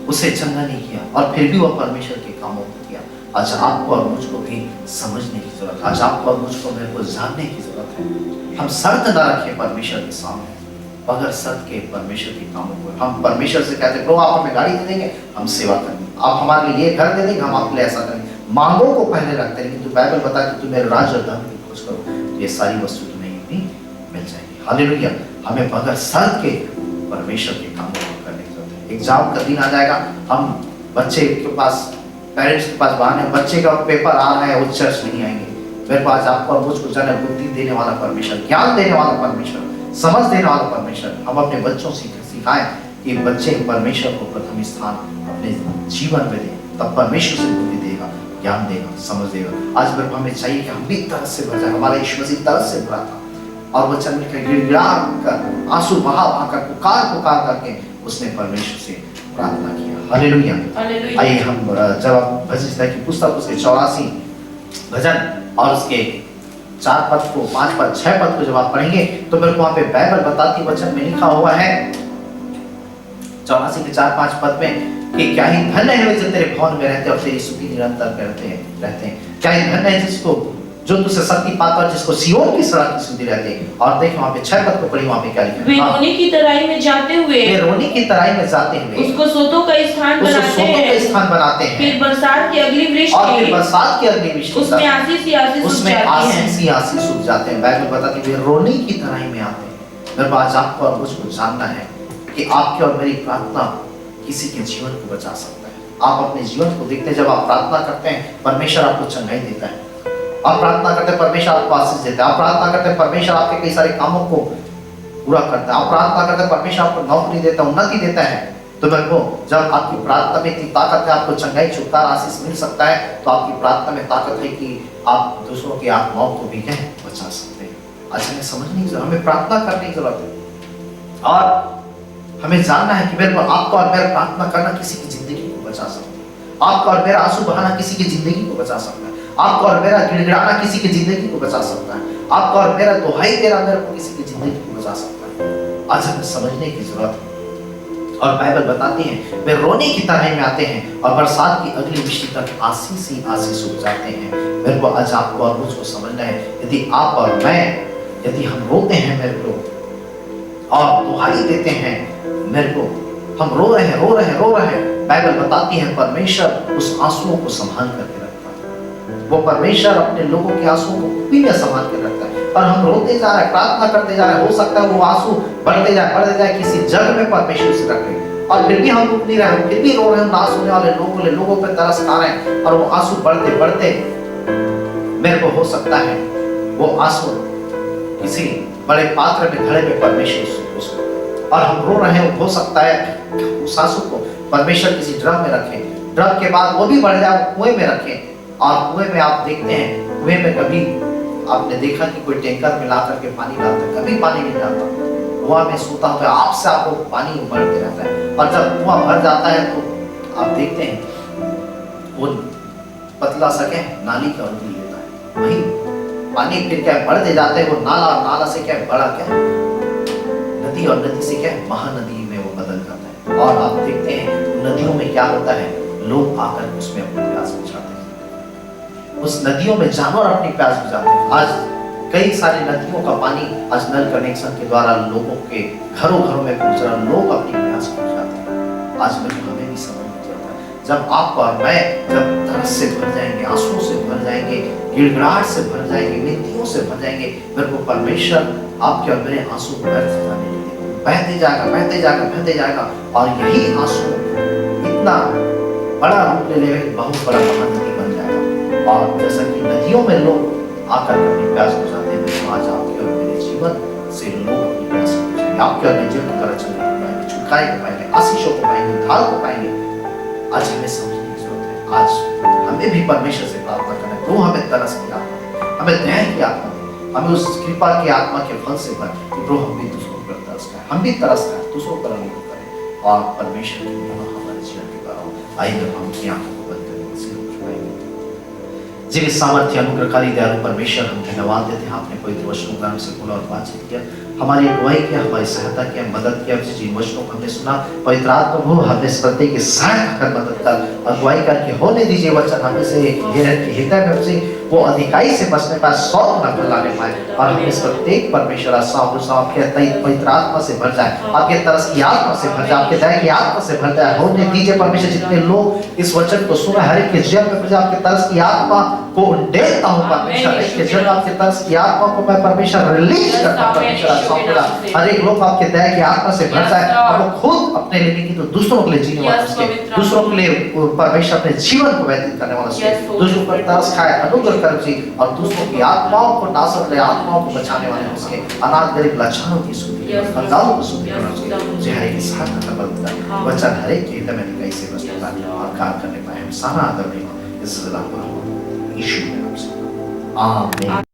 Speaker 1: उसे चंगा नहीं किया, और फिर भी वह परमेश्वर के कामों को किया। आज आपको और मुझको भी समझने की जरूरत है, आज आपको और मुझको मेरे को जानने की जरूरत है। हम शर्त न रखें परमेश्वर के सामने, बगैर शर्त के परमेश्वर के कामों को। हम परमेश्वर से कहते हैं प्रभु आप हमें गाड़ी दे देंगे, हम सेवा करेंगे, आप हमारे लिए ये घर दे देंगे, हम आपके लिए ऐसा करेंगे। मांगों को पहले रखते हैं, लेकिन बाइबल बताता है कि तुम मेरे राज्य और धर्म की खोज करो, ये सारी वस्तु तुम्हें भी मिल जाएगी। हालेलुया। हमें बगैर शर्त के परमेश्वर के कामों को करने की जरूरत है। एग्जाम का दिन आ जाएगा, हम बच्चे के पास, पेरेंट्स के पास बहाने, बच्चे का पेपर आ रहा है, वो चर्च नहीं आएंगे। मेरे पास आपको और मुझको जाने बुद्धि देने वाला परमेश्वर, ज्ञान देने वाला परमेश्वर, समझ देने वाला परमेश्वर। हम अपने बच्चों से सिखाएं कि बच्चे परमेश्वर को प्रथम स्थान अपने जीवन में दें, तब परमेश्वर से बुद्धि देगा, ज्ञान देगा, समझ देगा। आज मेरे को हमें चाहिए कि हम भी तरस से भर जाए। हमारा यीशु मसीह तरस से भरा था, और वचन में गिड़गिड़ा कर, आंसू बहा कर, पुकार करके उसने परमेश्वर से प्रार्थना किया। हालेलुया। आइए हम जब भजन की पुस्तक उसके 84 भजन और उसके 4 पद को, 5 पद, 6 पद को जब आप पढ़ेंगे तो मेरे को वहां पे बाइबल बताती, वचन में लिखा हुआ है 84 के 4-5 पद में कि क्या ही धन्य है जो तेरे भवन में रहते और तेरी स्तुति निरंतर करते रहते हैं। क्या ही धन्य है जिसको जो तुझसे शक्ति पाता है, जिसको सिय्योन की सड़क की सुधि रहती है। और देखो वहाँ पे 6 पद को पढ़ी, वहाँ पे क्या लिखा है?
Speaker 2: वे रोने की तराई में जाते हुए,
Speaker 1: वे रोने की तराई में जाते हुए
Speaker 2: उसको सोतों का स्थान बनाते हैं। फिर बरसात की अगली वृष्टि,
Speaker 1: और फिर बरसात की अगली वृष्टि,
Speaker 2: उसमें आशीष ही आशीष
Speaker 1: सूख जाते हैं। बाइबल बताती है वे रोने की तराई में आते हैं। मेरे पास आपको और मुझको जानना है कि आपकी और मेरी प्रार्थना किसी के जीवन को बचा सकता है। आप अपने जीवन को देखते हैं, जब आप प्रार्थना करते हैं परमेश्वर आपको चंगाई देता है। आप प्रार्थना करते हैं परमेश्वर आपको आशीष देता है। आप प्रार्थना करते हैं परमेश्वर आपके कई सारे कामों को पूरा करता है। आप प्रार्थना करते हैं परमेश्वर आपको नौकरी देता है, उन्नति देता है। तो देखो जब आपकी प्रार्थना में इतनी ताकत है, आपको चंगाई, छुटकारा, आशीष मिल सकता है, तो आपकी प्रार्थना में ताकत है कि आप दूसरों की आत्माओं को भी बचा सकते हैं। आज हमें समझने की जरूरत, हमें प्रार्थना करने की जरूरत है। और हमें जानना है कि मेरे को, आपको और मेरा प्रार्थना करना किसी की जिंदगी को बचा सकता है। आपका और मेरा आंसू बहाना किसी की जिंदगी को बचा सकता है। आपका और मेरा गिड़गिड़ाना किसी की जिंदगी को बचा सकता है। आपका और मेरा दुहाई देना मेरे को किसी की जिंदगी को बचा सकता है। आज हमें समझने की जरूरत है। और बाइबल बताती है वे रोने की तराई में आते हैं और बरसात की अगली वृष्टि तक आशीष ही आशीष हो जाते हैं। मेरे को आज आपको और मुझको समझना है, यदि आप और मैं, यदि हम रोते हैं मेरे को और दुहाई देते हैं मेरे को, हम रो रहे हैं, बाइबल बताती है परमेश्वर उस आंसुओं को संभाल करके रखता है। वो परमेश्वर अपने लोगों के आंसुओं को भी संभाल के रखता है। और हम रोते जा रहे हैं, प्रार्थना करते जा रहे हैं, हो सकता है वो आंसू बढ़ते जाए, किसी जगह में परमेश्वर से रखे, और फिर भी हम रुक नहीं रहे, फिर भी रो रहे हैं। ना सुनने वाले लोगों पे तरस खा रहे हैं, और वो आंसू बढ़ते मेरे को हो सकता है वो आंसू किसी बड़े पात्र में घड़े में परमेश्वर, और हम रो रहे हैं। हो सकता है उस आंसू को परमेश्वर किसी ड्रम में रखे, ड्रम के बाद वो भी बढ़ जाए, कुएं में रखे। और कुएं में आप देखते हैं, कुएं में कभी आपने देखा कि कोई टैंकर में ला करके पानी लाता है, कभी पानी नहीं लाता। कुआं में सूता होता है, आपसे आपको पानी उबलते रहता है। और जब कुआं भर जाता है तो आप देखते हैं वो पतला सा नाली का रूप लेता है। वही पानी फिर क्या बढ़ते जाते हैं, वो नाला से क्या बड़ा नदी, और नदी से क्या महानदी में वो बदल जाता है। और आप देखते हैं नदियों में क्या होता है, लोग आकर उसमें अपनी प्यास बुझाते हैं। उस नदियों में जानवर अपनी प्यास बुझाते हैं। आज कई सारी नदियों का पानी आज नल कनेक्शन के द्वारा लोगों के घरों में पहुंच रहा, लोग अपनी प्यास बुझाते हैं। आज हमें भी समझ में आता है, जब आप और मैं जब तरस से भर जाएंगे, आंसुओं से भर जाएंगे, गिड़गिड़ाहट से भर जाएंगे, विनतियों से भर जाएंगे, मेरे को परमेश्वर आपके और मेरे आंसू को व्यर्थ जाने नहीं देगा। बहते जाएगा, और यही आंसू इतना बड़ा रूप ले लेगा, बहुत बड़ा महानदी बन जाएगा। और जैसा कि नदियों में लोग आकर अपनी प्यास बुझाते हैं, आज आपके और मेरे जीवन से लोग अपनी प्यास बुझाएंगे। आपके और मेरे जीवन की तरह चलने को पाएंगे, छुटकारे को पाएंगे, आशीषों को पाएंगे, उद्धार को पाएंगे। आज हमें समझने की जरूरत है। आज हमें भी परमेश्वर से प्रार्थना करना है, प्रभु हमें तरस की आत्मा, हमें दया की आत्मा, हमें उस कृपा की आत्मा के फल से भर, कि प्रभु हम भी दूसरों पर तरस खाएं, हम भी तरस खाएं, दूसरों पर अनुभव करें, और परमेश्वर की महिमा हमारे जीवन के द्वारा। आइए हम अपनी आंखों को बंद करें, सिर झुकाएंगे। जीवित सामर्थ्य अनुग्रहकारी दयालु परमेश्वर, हम धन्यवाद देते हैं, आपने पवित्र वचनों को हमसे बोला और बातचीत किया, हमारी अगुवाई किया, हमारी सहायता किया, मदद किया। जिन वचनों को हमने सुना, पवित्र आत्मा प्रभु हमें प्रत्येक सहायता कर, मदद कर, अगुवाई करके होने दीजिए वचन हमें से हृदय में से वो अधिकाई से बचने पाए, 100 गुना फल लाने पाए, और हमें प्रत्येक परमेश्वर आपके पवित्र आत्मा से भर जाए, आपके तरस की आत्मा से भर जाए, आपके दया की आत्मा से भर जाए। होने दीजिए परमेश्वर, जितने लोग इस वचन को सुना, हर एक के जीवन में आपके तरस की आत्मा को उंडेलता हूं परमेश्वर, इसके जीवन आपके तरस की आत्मा को मैं परमेश्वर रिलीज करता हूं परमेश्वर। हर एक लोग आपके दया की आत्मा से भर जाए, और वो खुद अपने लिए नहीं तो दूसरों के लिए जीने वाला उसके, दूसरों के लिए परमेश्वर अपने जीवन को व्यतीत करने वाला उसके, दूसरों पर तरस खाए, अनुग्रह कर जी, और दूसरों की आत्माओं को नासक रहे, आत्माओं को बचाने वाले उसके, अनाथ गरीब लाचारों की सुधि, कंगालों को सुधि करना उसके, हर एक साथ का बल वचन हर एक के हृदय में निकाय से बचता और कार्य करने पाए। हम सारा आदर नहीं इस यीशु के नाम से, आमीन।